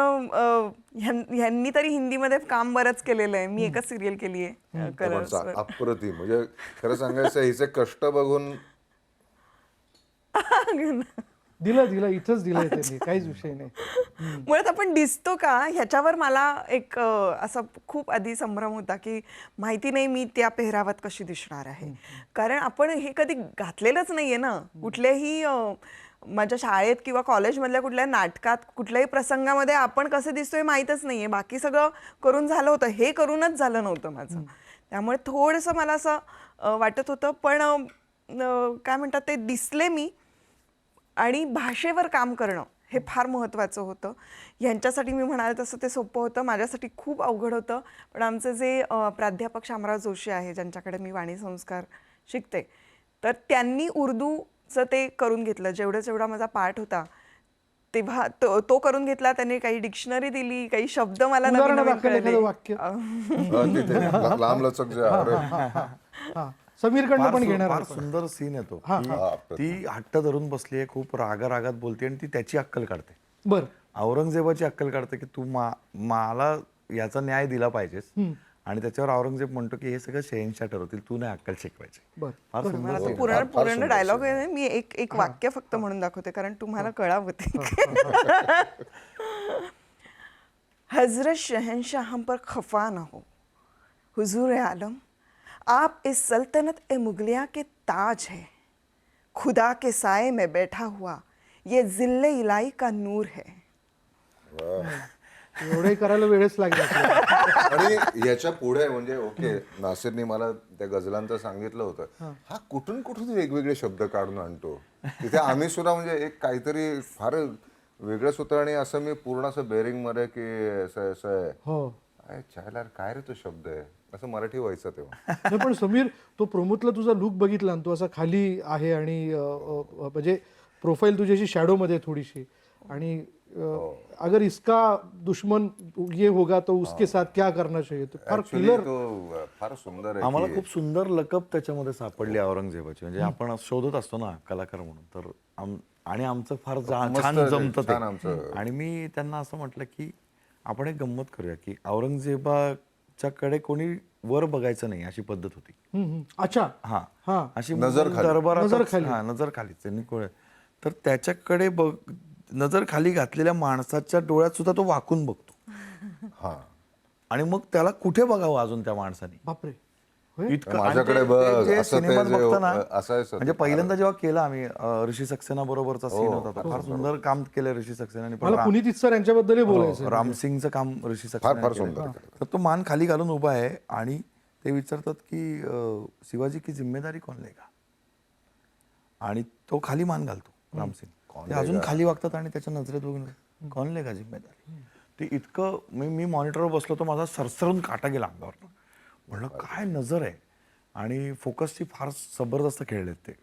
ह्यांनी तरी हिंदीमध्ये काम बरंच केलेलं आहे. मी एकच सिरियल केली आहे कलर्सवर. अप्रतिम. म्हणजे खरं सांगायचं हिचे कष्ट बघून दिलं दिलं इथंच दिलंय त्यांनी, काहीच विषय नाही. मुळात आपण दिसतो का ह्याच्यावर मला एक असा खूप आधी संभ्रम होता की माहिती नाही मी त्या पेहरावात कशी दिसणार आहे. कारण आपण हे कधी घातलेलंच नाहीये ना कुठल्याही माझ्या शाळेत किंवा कॉलेजमधल्या कुठल्या नाटकात कुठल्याही प्रसंगामध्ये आपण कसं दिसतोय माहीतच नाहीये. बाकी सगळं करून झालं होतं, हे करूनच झालं नव्हतं माझं. त्यामुळे थोडंसं मला असं वाटत होतं. पण काय म्हणतात ते दिसले मी. आणि भाषेवर काम करणं हे फार महत्त्वाचं होतं. यांच्यासाठी मी म्हणाले तसं ते सोपं होतं, माझ्यासाठी खूप अवघड होतं. पण आमचे जे प्राध्यापक शामराव जोशी आहे ज्यांच्याकडे मी वाणी संस्कार शिकते, तर त्यांनी उर्दूचं ते करून घेतलं. जेवढा माझा पाठ होता तेव्हा तो करून घेतला. त्यांनी काही डिक्शनरी दिली, काही शब्द मला नवीन उदाहरण नवीन दाखल कळले. एखादं वाक्य. तिथे लांबलचक जे अरे हा समीरकडनं पण घेणार फार आपण. सुंदर सीन येतो की ती हट्ट धरून बसलीये, खूप रागात बोलते आणि ती त्याची अक्कल काढते. बर औरंगजेबाची अक्कल काढते की तू मला याचा न्याय दिला पाहिजेस. आणि त्याच्यावर औरंगजेब म्हणतो की हे सगळं शहेनशाह ठरवतील, तू नाही अक्कल शिकवायची. बर फार मला सुंदर तो scene. पूर्ण डायलॉग आहे. मी एक वाक्य फक्त म्हणून दाखवते कारण तुम्हाला कळावं ते. हजरत शहनशाह हम पर खफा न हो, हुजूर आलम आप इस सल्तनत ए मुगलिया के ताज है, खुदा के साए में बैठा हुआ ये जिल्ले इलाई का नूर है. एवढे करायला वेळच लागला. आणि याच्या पुढे म्हणजे ओके नासिरनी मला त्या गझलांचं सांगितलं होतं, हा कुठून वेगवेगळे शब्द काढून आणतो. तिथे आम्ही सुद्धा म्हणजे एक काहीतरी फार वेगळंच होतं. आणि असं मी पूर्ण असं बेरिंग मध्ये की असं हो चायला काय रे तो शब्द आहे असं मराठी व्हायचं तेव्हा. नाही, पण समीर तो प्रमोदला तुझा लुक बघितला ना, तो असा खाली आहे आणि म्हणजे प्रोफाईल तुझी अशी शॅडो मध्ये थोडीशी. आणि अगर इसका दुश्मन ये होगा तो उसके साथ क्या करना चाहिए, तो फार Actually क्लिअर. तो फार सुंदर आहे. आम्हाला खूप सुंदर लकब त्याच्यामध्ये सापडली औरंगजेबाची. म्हणजे आपण शोधत असतो ना कलाकार म्हणून, तर आणि आमचं फार छान जमतं छान ते. आमचं. आणि मी त्यांना असं म्हटलं की आपण एक गंमत करूया की औरंगजेबाच्याकडे कोणी वर बघायचं नाही अशी पद्धत होती. अच्छा हा हा अशी नजर खाली. दरबारात नजर खालीच त्यांनी तर त्याच्याकडे नजर खाली घातलेल्या माणसाच्या डोळ्यात सुद्धा तो वाकून बघतो. हा आणि मग त्याला कुठे बघावं अजून त्या माणसाने बापरे. इतकं. माझ्याकडे आणि बघ, जे असं ते सिनेमात जे बघतो ना, असायचं म्हणजे पहिल्यांदा जेव्हा केला आम्ही ऋषी सक्सेना बरोबरचा सीन होता तो फार सुंदर काम केलं ऋषी सक्सेनाने. मला पुनीत सर यांच्याबद्दलही बोलायचं. रामसिंगचं काम ऋषी फार सक्सेना सुंदर. तर तो मान खाली घालून उभा आहे आणि ते विचारतात की शिवाजी की जिम्मेदारी कौन लेगा. आणि तो खाली मान घालतो रामसिंग. ते अजून खाली वागतात आणि त्याच्या नजरेत बघून कौन लेगा जिम्मेदारी. ते इतकं मी मॉनिटरवर बसलो तर माझा सरसरून काटा गेला अंगावर. म्हणलं काय नजर आहे. आणि फोकसची फार जबरदस्त खेळलेत ते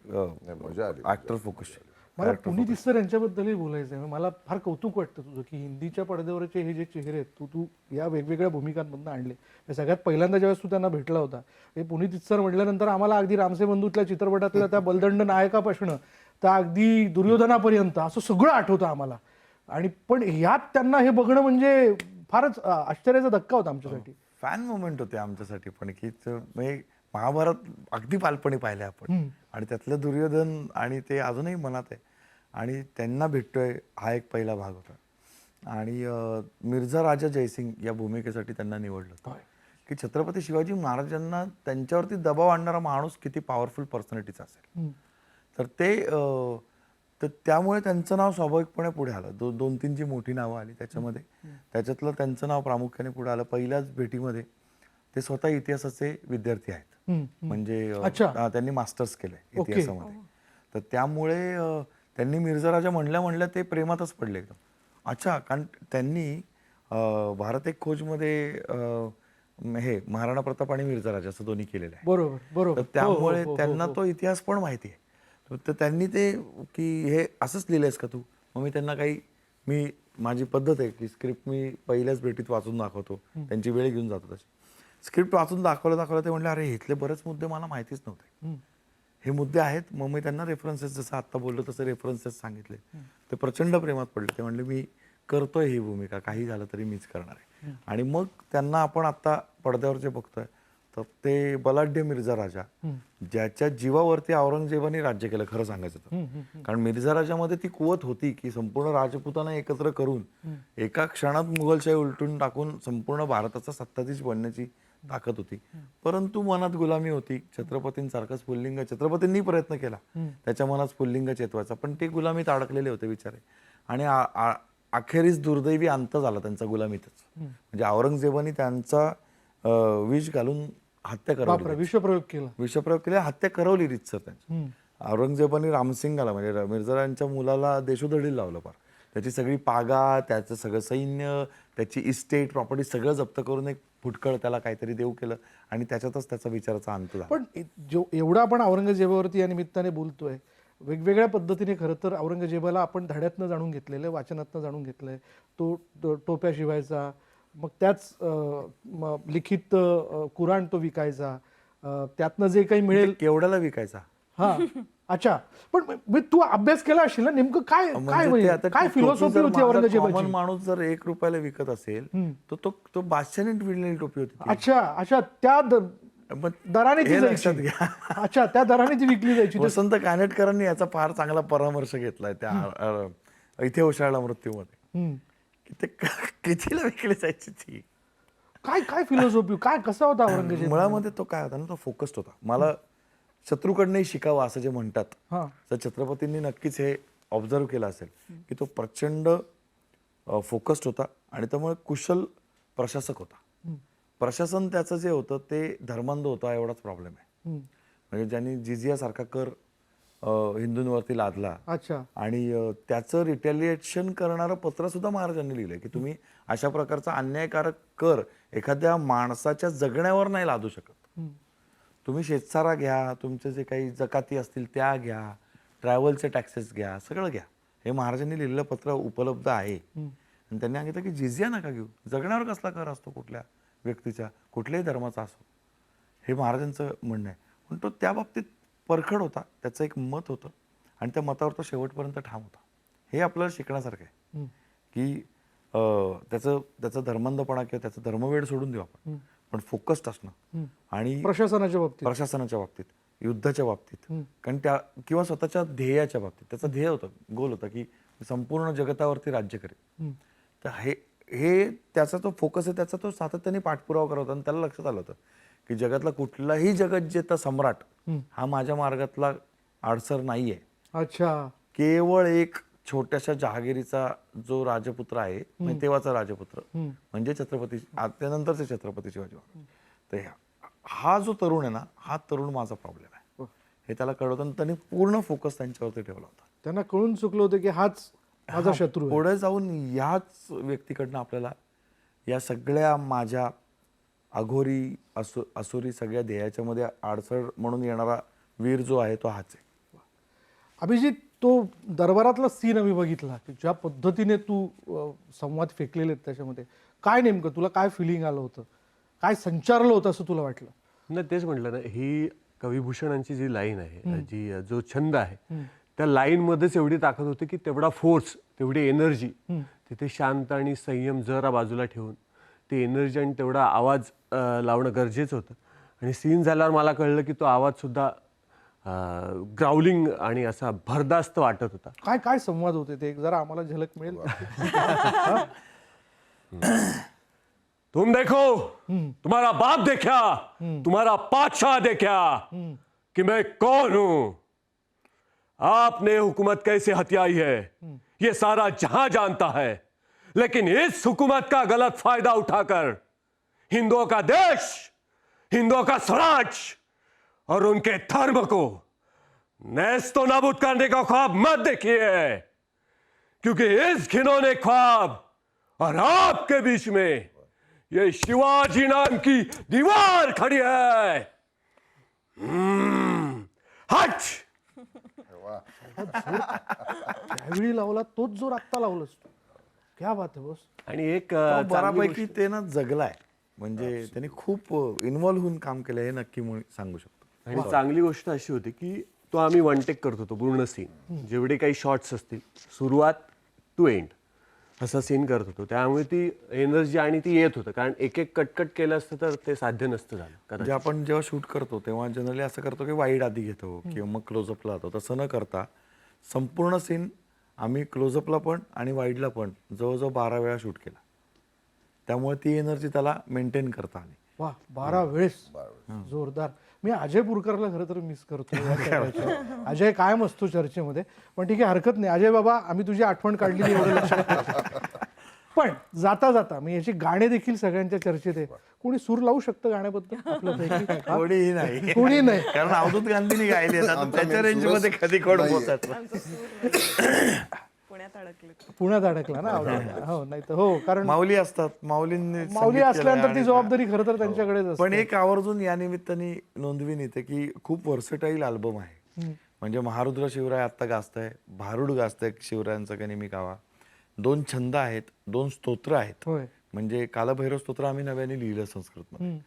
मजा आली. ऍक्टर फोकसची. मला पुनीत सर यांच्याबद्दलही बोलायचं आहे. मला फार कौतुक वाटतं तुझं की हिंदीच्या पडद्यावरचे हे जे चेहरे आहेत तू या वेगवेगळ्या भूमिकांमधून आणले. सगळ्यात पहिल्यांदा ज्यावेळेस तू त्यांना भेटला होता हे पुनीत सर म्हटल्यानंतर आम्हाला अगदी रामसे बंधूतल्या चित्रपटातल्या त्या बलदंड नायकापासून तर अगदी दुर्योधनापर्यंत असं सगळं आठवतं आम्हाला. आणि पण ह्यात त्यांना हे बघणं म्हणजे फारच आश्चर्याचा धक्का होता आमच्यासाठी. फॅन मोमेंट होते आमच्यासाठी पण की म्हणजे महाभारत अगदी बालपणी पाहिले आपण. आणि त्यातलं दुर्योधन आणि ते अजूनही मनात आहे. आणि त्यांना भेटतोय हा एक पहिला भाग होता. आणि मिर्झा राजा जयसिंग या भूमिकेसाठी त्यांना निवडलं होतं की छत्रपती शिवाजी महाराजांना त्यांच्यावरती दबाव आणणारा माणूस किती पॉवरफुल पर्सनॅलिटीचा असेल. तर त्यामुळे त्यांचं नाव स्वाभाविकपणे पुढे आलं. 2-3 जी मोठी नावं आली त्याच्यामध्ये त्याच्यातलं त्यांचं नाव प्रामुख्याने पुढे आलं. पहिल्याच भेटीमध्ये ते स्वतः इतिहासाचे विद्यार्थी आहेत. म्हणजे त्यांनी मास्टर्स केलंय इतिहासामध्ये. तर त्यामुळे त्यांनी मिर्झा राजा म्हणल्या ते प्रेमातच पडले एकदम. अच्छा, कारण त्यांनी भारत एक खोजमध्ये हे महाराणा प्रताप आणि मिर्झा राजा असं दोन्ही केलेलं आहे. बरोबर. तर त्यामुळे त्यांना तो इतिहास पण माहिती आहे. तर त्यांनी ते की हे असंच लिहिलंयस का तू. मग मी त्यांना मी माझी पद्धत आहे की स्क्रिप्ट मी पहिल्याच भेटीत वाचून दाखवतो. त्यांची वेळ घेऊन जातो तशी. स्क्रिप्ट वाचून दाखवलं ते म्हणले अरे इथले बरेच मुद्दे मला माहितीच नव्हते. हे मुद्दे आहेत. मग मी त्यांना रेफरन्सेस जसं आत्ता बोललो तसं रेफरन्सेस सांगितले. ते प्रचंड प्रेमात पडले. ते म्हणले करतोय ही भूमिका, काही झालं तरी मीच करणार आहे. आणि मग त्यांना आपण आता पडद्यावर जे बघतोय तर ते बलाढ्य मिर्झा राजा, ज्याच्या जीवावरती औरंगजेबाने राज्य केलं खरं सांगायचं तर. कारण मिर्झा राजामध्ये ती कुवत होती की संपूर्ण राजपुतांना एकत्र करून एका क्षणात मुघलशाही उलटून टाकून संपूर्ण भारताचा सत्ताधीश बनण्याची ताकद होती. परंतु मनात गुलामी होती. छत्रपतींसारखं स्फुल्लिंग छत्रपतींनी प्रयत्न केला त्याच्या मनात स्फुल्लिंग चेतवायचा, पण ते गुलामीत अडकलेले होते बिचारे. आणि अखेरीस दुर्दैवी अंत झाला त्यांचा गुलामीतच. म्हणजे औरंगजेबाने त्यांचा विष घालून हत्या बापरे, करवली. विषप्रयोग केला. विषप्रयोग केला, हत्या करवली रीतसर त्यांची. औरंगजेबाने रामसिंगाला म्हणजे मिर्झारांच्या मुलाला देशोधडीला लावलं पार. त्याची सगळी पागा, त्याचं सगळं सैन्य, त्याची इस्टेट प्रॉपर्टी सगळं जप्त करून एक फुटकळ त्याला काहीतरी देऊ केलं आणि त्याच्यातच त्याचा विचाराचा अंत झाला. पण एवढं आपण औरंगजेबावरती या निमित्ताने बोलतोय, वेगवेगळ्या पद्धतीने खरं तर औरंगजेबाला आपण धड्यातनं जाणून घेतलेलं आहे, वाचनातनं जाणून घेतलंय. तो टोप्या शिवायचा, मग त्याच लिखित कुराण तो विकायचा, त्यातनं जे काही मिळेल केवढ्याला विकायचा. हा अच्छा. पण तू अभ्यास केला असेल ना, नेमकं काय काय फिलॉसॉफी होती औरंगजेबाची? कॉमन माणूस जर 1 रुपयाला विकत असेल तर तो बादशाने विकलेली टोपी होती ती. अच्छा अच्छा, त्या दराने ती हे जायची. लक्षात घ्या. अच्छा, त्या दराने ती विकली जायची. वसंत कानेटकरांनी याचा फार चांगला परामर्श घेतलाय त्या इथे उशाळला मृत्यूमध्ये, की ते कितीला विकली जायची ती. काय काय फिलॉसॉफी, काय कसा होता औरंगजेब? मुळामध्ये तो काय होता ना, तो फोकस्ड होता. मला शत्रूकडनंही शिकावं असं जे म्हणतात, हा तर छत्रपतींनी नक्कीच हे ऑब्झर्व केलं असेल की तो प्रचंड फोकस्ड होता आणि त्यामुळे कुशल प्रशासक होता. प्रशासन त्याचं जे होतं ते धर्मांध होतं, एवढाच प्रॉब्लेम आहे. म्हणजे ज्यांनी जिझिया सारखा कर हिंदूंवरती लादला अच्छा. आणि त्याचं रिटॅलिएशन करणारं पत्र सुद्धा महाराजांनी लिहिलंय की तुम्ही अशा प्रकारचा अन्यायकारक कर एखाद्या माणसाच्या जगण्यावर नाही लादू शकत. तुम्ही शेतसारा घ्या, तुमचे जे काही जकाती असतील त्या घ्या, ट्रॅव्हलचे टॅक्सेस घ्या, सगळं घ्या. हे महाराजांनी लिहिलेलं पत्र उपलब्ध आहे. आणि त्यांनी सांगितलं की जिझिया नका घेऊ, जगण्यावर कसला कर असतो कुठल्या व्यक्तीच्या, कुठल्याही धर्माचा असो. हे महाराजांचं म्हणणं आहे. पण तो त्या बाबतीत परखड होता, त्याचं एक मत होतं आणि त्या मतावर तो शेवटपर्यंत ठाम होता. हे आपल्याला शिकण्यासारखं आहे की त्याचा धर्मांधपणा किंवा त्याचा धर्मवेड सोडून देऊ आपण, पण फोकस्ड असणं. आणि प्रशासनाच्या बाबतीत, युद्धाच्या बाबतीत, कारण त्या किंवा स्वतःच्या ध्येयाच्या बाबतीत त्याचं ध्येय होतं, गोल होता की संपूर्ण जगतावरती राज्य करेल. तर हे त्याचा तो फोकस आहे, त्याचा तो सातत्याने पाठपुरावा करत होता. आणि त्याला लक्षात आलं होतं की जगातला कुठलाही जगज्जेता सम्राट हा माझ्या मार्गातला आडसर नाहीये. अच्छा. केवळ एक छोट्याशा जहागिरीचा जो राजपुत्र आहे, म्हणजे तेव्हाचा राजपुत्र म्हणजे छत्रपती, त्यानंतरचे छत्रपती शिवाजी महाराज. तर हा जो तरुण आहे ना, हा तरुण माझा प्रॉब्लेम आहे हे त्याला कळत आणि त्यांनी पूर्ण फोकस त्यांच्यावरती ठेवला होता. त्यांना कळून चुकलं होतं की हाच माझा शत्रू आहे. पुढे जाऊन याच व्यक्तीकडनं आपल्याला या सगळ्या माझ्या अघोरी असुरी सगळ्या ध्येयाच्या मध्ये आडसळ म्हणून येणारा वीर जो आहे तो हाच आहे. अभिजित, तो दरबारातला सीन आम्ही बघितला की ज्या पद्धतीने तू संवाद फेकलेले त्याच्यामध्ये, काय नेमकं तुला काय फिलिंग आलं होतं, काय संचारलं होतं असं तुला वाटलं? नाही, तेच म्हटलं ना, ही कविभूषणांची जी लाईन आहे, जो छंद आहे, त्या लाईन मध्येच एवढी ताकद होती की तेवढा फोर्स, तेवढी एनर्जी तिथे शांत आणि संयम जरा बाजूला ठेवून ती एनर्जी आणि तेवढा आवाज लावणं गरजेचं होतं. आणि सीन झाल्यावर मला कळलं की तो आवाज सुद्धा ग्राउलिंग आणि असा भरदास्त वाटत होता. काय काय संवाद होते ते, जरा आम्हाला झलक मिळेल? तुम देखो, तुम्हारा बाप देखा, तुम्हारा बादशाह देखा कि मैं कौन हूं. आपने हुकूमत कैसे हथियाई है ये सारा जहां जानता है, लेकिन इस हुकूमत का गलत फायदा उठाकर हिंदुओं का देश, हिंदुओं का स्वराज और उनके धर्म को नेस्तो नाबूद करने का ख्वाब मत देखिए, क्योंकि इस घिनौने ख्वाब और आपके बीच में ये शिवाजी नाम की दीवार खड़ी है. हट. त्यावेळी लावला तोच जोर आत्ता लावलास तू. क्या बात आहे बॉस. आणि एक बऱ्यापैकी ते ना जगलाय, म्हणजे त्यांनी खूप इन्व्हॉल्व्ह होऊन काम केलं हे नक्की सांगू शकतो. आणि चांगली गोष्ट अशी होती की तो आम्ही वन टेक करत होतो पूर्ण सीन, जेवढे काही शॉट्स असतील सुरुवात टू एंड, असा सीन करत होतो, त्यामुळे ती एनर्जी आणि ती येत होतं. कारण एक एक कटकट केलं असतं तर ते साध्य नसतं झालं कदाचित. म्हणजे आपण जेव्हा शूट करतो तेव्हा जनरली असं करतो की वाईड आधी घेतो किंवा मग क्लोजअपला जातो. तसं न करता संपूर्ण सीन आम्ही क्लोजअपला पण आणि वाईडला पण जवळजवळ 12 वेळा शूट केला. त्यामुळे ती एनर्जी त्याला मेंटेन करता आली. वा 12 वेळेस जोरदार. मी अजय पुरकरला खरं तर मिस करतो या चर्चेत. अजय कायम असतो चर्चेमध्ये, पण ठीक आहे, हरकत नाही. अजय बाबा, आम्ही तुझी आठवण काढली नाही एवढं लक्षात ठेव. पण जाता जाता मी याची गाणे देखील सगळ्यांच्या चर्चेत आहे. कोणी सूर लावू शकतं गाण्याबद्दल आपल्यापैकी? हा? कोणीही नाही. कोणी नाही. कारण अवधूत गांधींनी गायले आता त्याच्या रेंज मध्ये कधी कोण पोहोचायचं. पुण्यात अडकले. पुण्यात अडकला ना अवघड. हो, नाही तर हो, कारण माऊली असतात. माऊलींनी माऊली संगीत असल्यानंतर केलंय ती आणि जबाबदारी खरं तर त्यांच्याकडेच असते. पण एक आवर्जून या निमित्ताने नोंदवीन येते की खूप वर्सटाईल अल्बम आहे. म्हणजे महारुद्र शिवराय आत्ता गाजताय, भारुड गाजताय शिवरायांचा कनिमी कावा, 2 छंद आहेत, 2 स्तोत्र आहेत. होय. म्हणजे कालभैरव स्तोत्र आम्ही नव्याने लिहिलं संस्कृतमध्ये,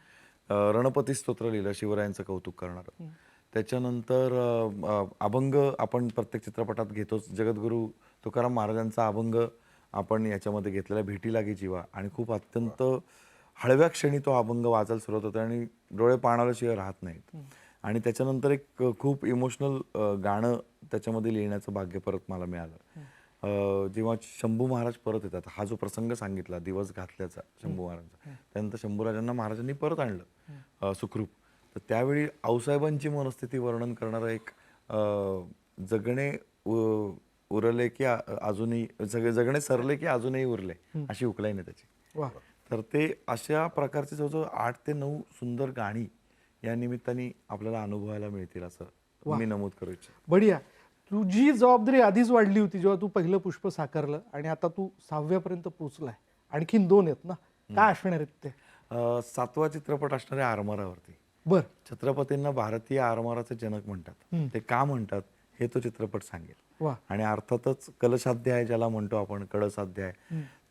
रणपती स्तोत्र लिहिलं शिवरायांचं कौतुक करणारं. त्याच्यानंतर अभंग आपण प्रत्येक चित्रपटात घेतोच. जगद्गुरू तुकाराम महाराजांचा अभंग आपण याच्यामध्ये घेतलेला, भेटी लागे जीवा, आणि खूप अत्यंत हळव्या क्षणी तो अभंग वाचायला सुरुवात होते आणि डोळे पाणाल्याशिवाय राहत नाहीत. आणि त्याच्यानंतर एक खूप इमोशनल गाणं त्याच्यामध्ये लिहिण्याचं भाग्य परत मला मिळालं. जेव्हा शंभू महाराज परत येतात, हा जो प्रसंग सांगितला दिवस घातल्याचा शंभू महाराजांचा, त्यानंतर शंभूराजांना महाराजांनी परत आणलं सुखरूप. तर त्यावेळी आऊसाहेबांची मनस्थिती वर्णन करणारं एक जगणे उरले की अजूनही जगणे सरले की अजूनही उरले, अशी उकलाईन आहे त्याची. वा. तर ते अशा प्रकारचे जवळजवळ 8 ते 9 सुंदर गाणी या निमित्ताने आपल्याला अनुभवायला मिळतील असं मी नमूद करू इच्छितो. बढिया. तुझी जबाबदारी आधीच वाढली होती जेव्हा तू पहिलं पुष्प साकारलं, आणि आता तू 6व्यापर्यंत पोहोचलाय. आणखीन 2 आहेत ना, काय असणार आहेत ते? 7वा चित्रपट असणार आहे आरमारावरती. बर. छत्रपतींना भारतीय आरमाराचे जनक म्हणतात. ते का म्हणतात हे तो चित्रपट सांगेल. वा. आणि अर्थातच कलशाध्याय ज्याला म्हणतो आपण, कळसाध्याय,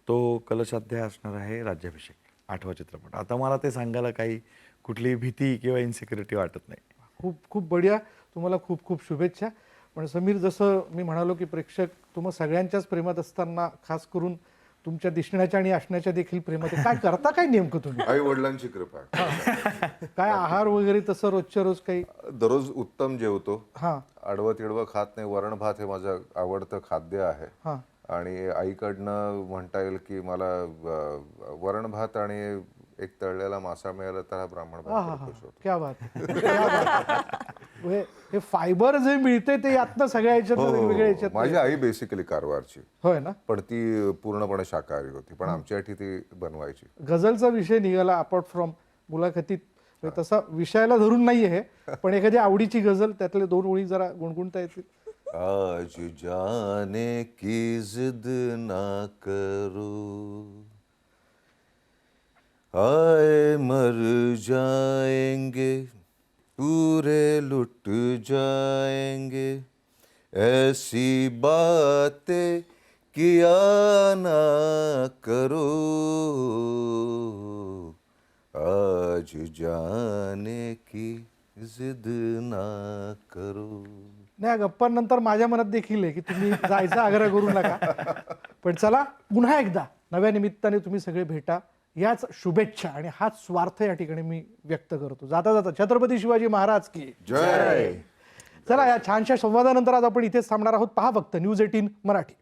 तो कलशाध्याय असणार आहे राज्याभिषेक, 8वा चित्रपट. आता मला ते सांगायला काही कुठलीही भीती किंवा इन्सिक्युरिटी वाटत नाही. खूप खूप बढिया. तुम्हाला खूप खूप शुभेच्छा. पण समीर, जसं मी म्हणालो की प्रेक्षक तुम्हा सगळ्यांच्याच प्रेमात असताना, खास करून तुमच्या दिसण्याच्या आणि असण्याच्या देखील प्रेमात आहे. काय करता काय नेमकं तुम्ही? आई वडिलांची कृपा आहे. काय आहार वगैरे तसं रोजच्या रोज काही? दररोज उत्तम जेवतो, हा आडवं तिडवं खात नाही. वरण भात हे माझं आवडतं खाद्य आहे. हा आणि आईकडनं म्हणता येईल की मला वरण भात आणि एक तळलेला मासा मिळाला तर हा ब्राह्मण भात खुश होतो. क्या बात आहे. क्या बात आहे. हे फायबर जे मिळते ते यातनं सगळ्या याच्यात वेगवेगळ्या याच्यात. माझी आई बेसिकली कारवारची, होय ना? पण ती पूर्णपणे शाकाहारी होती, पण आमच्यासाठी ती बनवायची. गझलचा विषय निघाला अपार्ट फ्रॉम मुलाखतीत, तसा विषयाला धरून नाही आहे, पण एखादी आवडीची गझल त्यातले 2 ओळी जरा गुणगुणता येतील? आज जाने की जिद ना करो, आए मर जाएंगे, पूरे लुट जाएंगे, ऐसी बातें किया ना करो, आज जाने की जिद ना करो. नाही, गप्पांनंतर माझ्या मनात देखील आहे की तुम्ही जायचा आग्रह करू नका. पण चला, पुन्हा एकदा नव्या निमित्ताने तुम्ही सगळे भेटा, याच शुभेच्छा आणि हाच स्वार्थ या ठिकाणी मी व्यक्त करतो. जाता जाता छत्रपती शिवाजी महाराज की जय. चला, या छानशा संवादानंतर आज आपण इथेच थांबणार आहोत. पहा फक्त न्यूज 18 मराठी.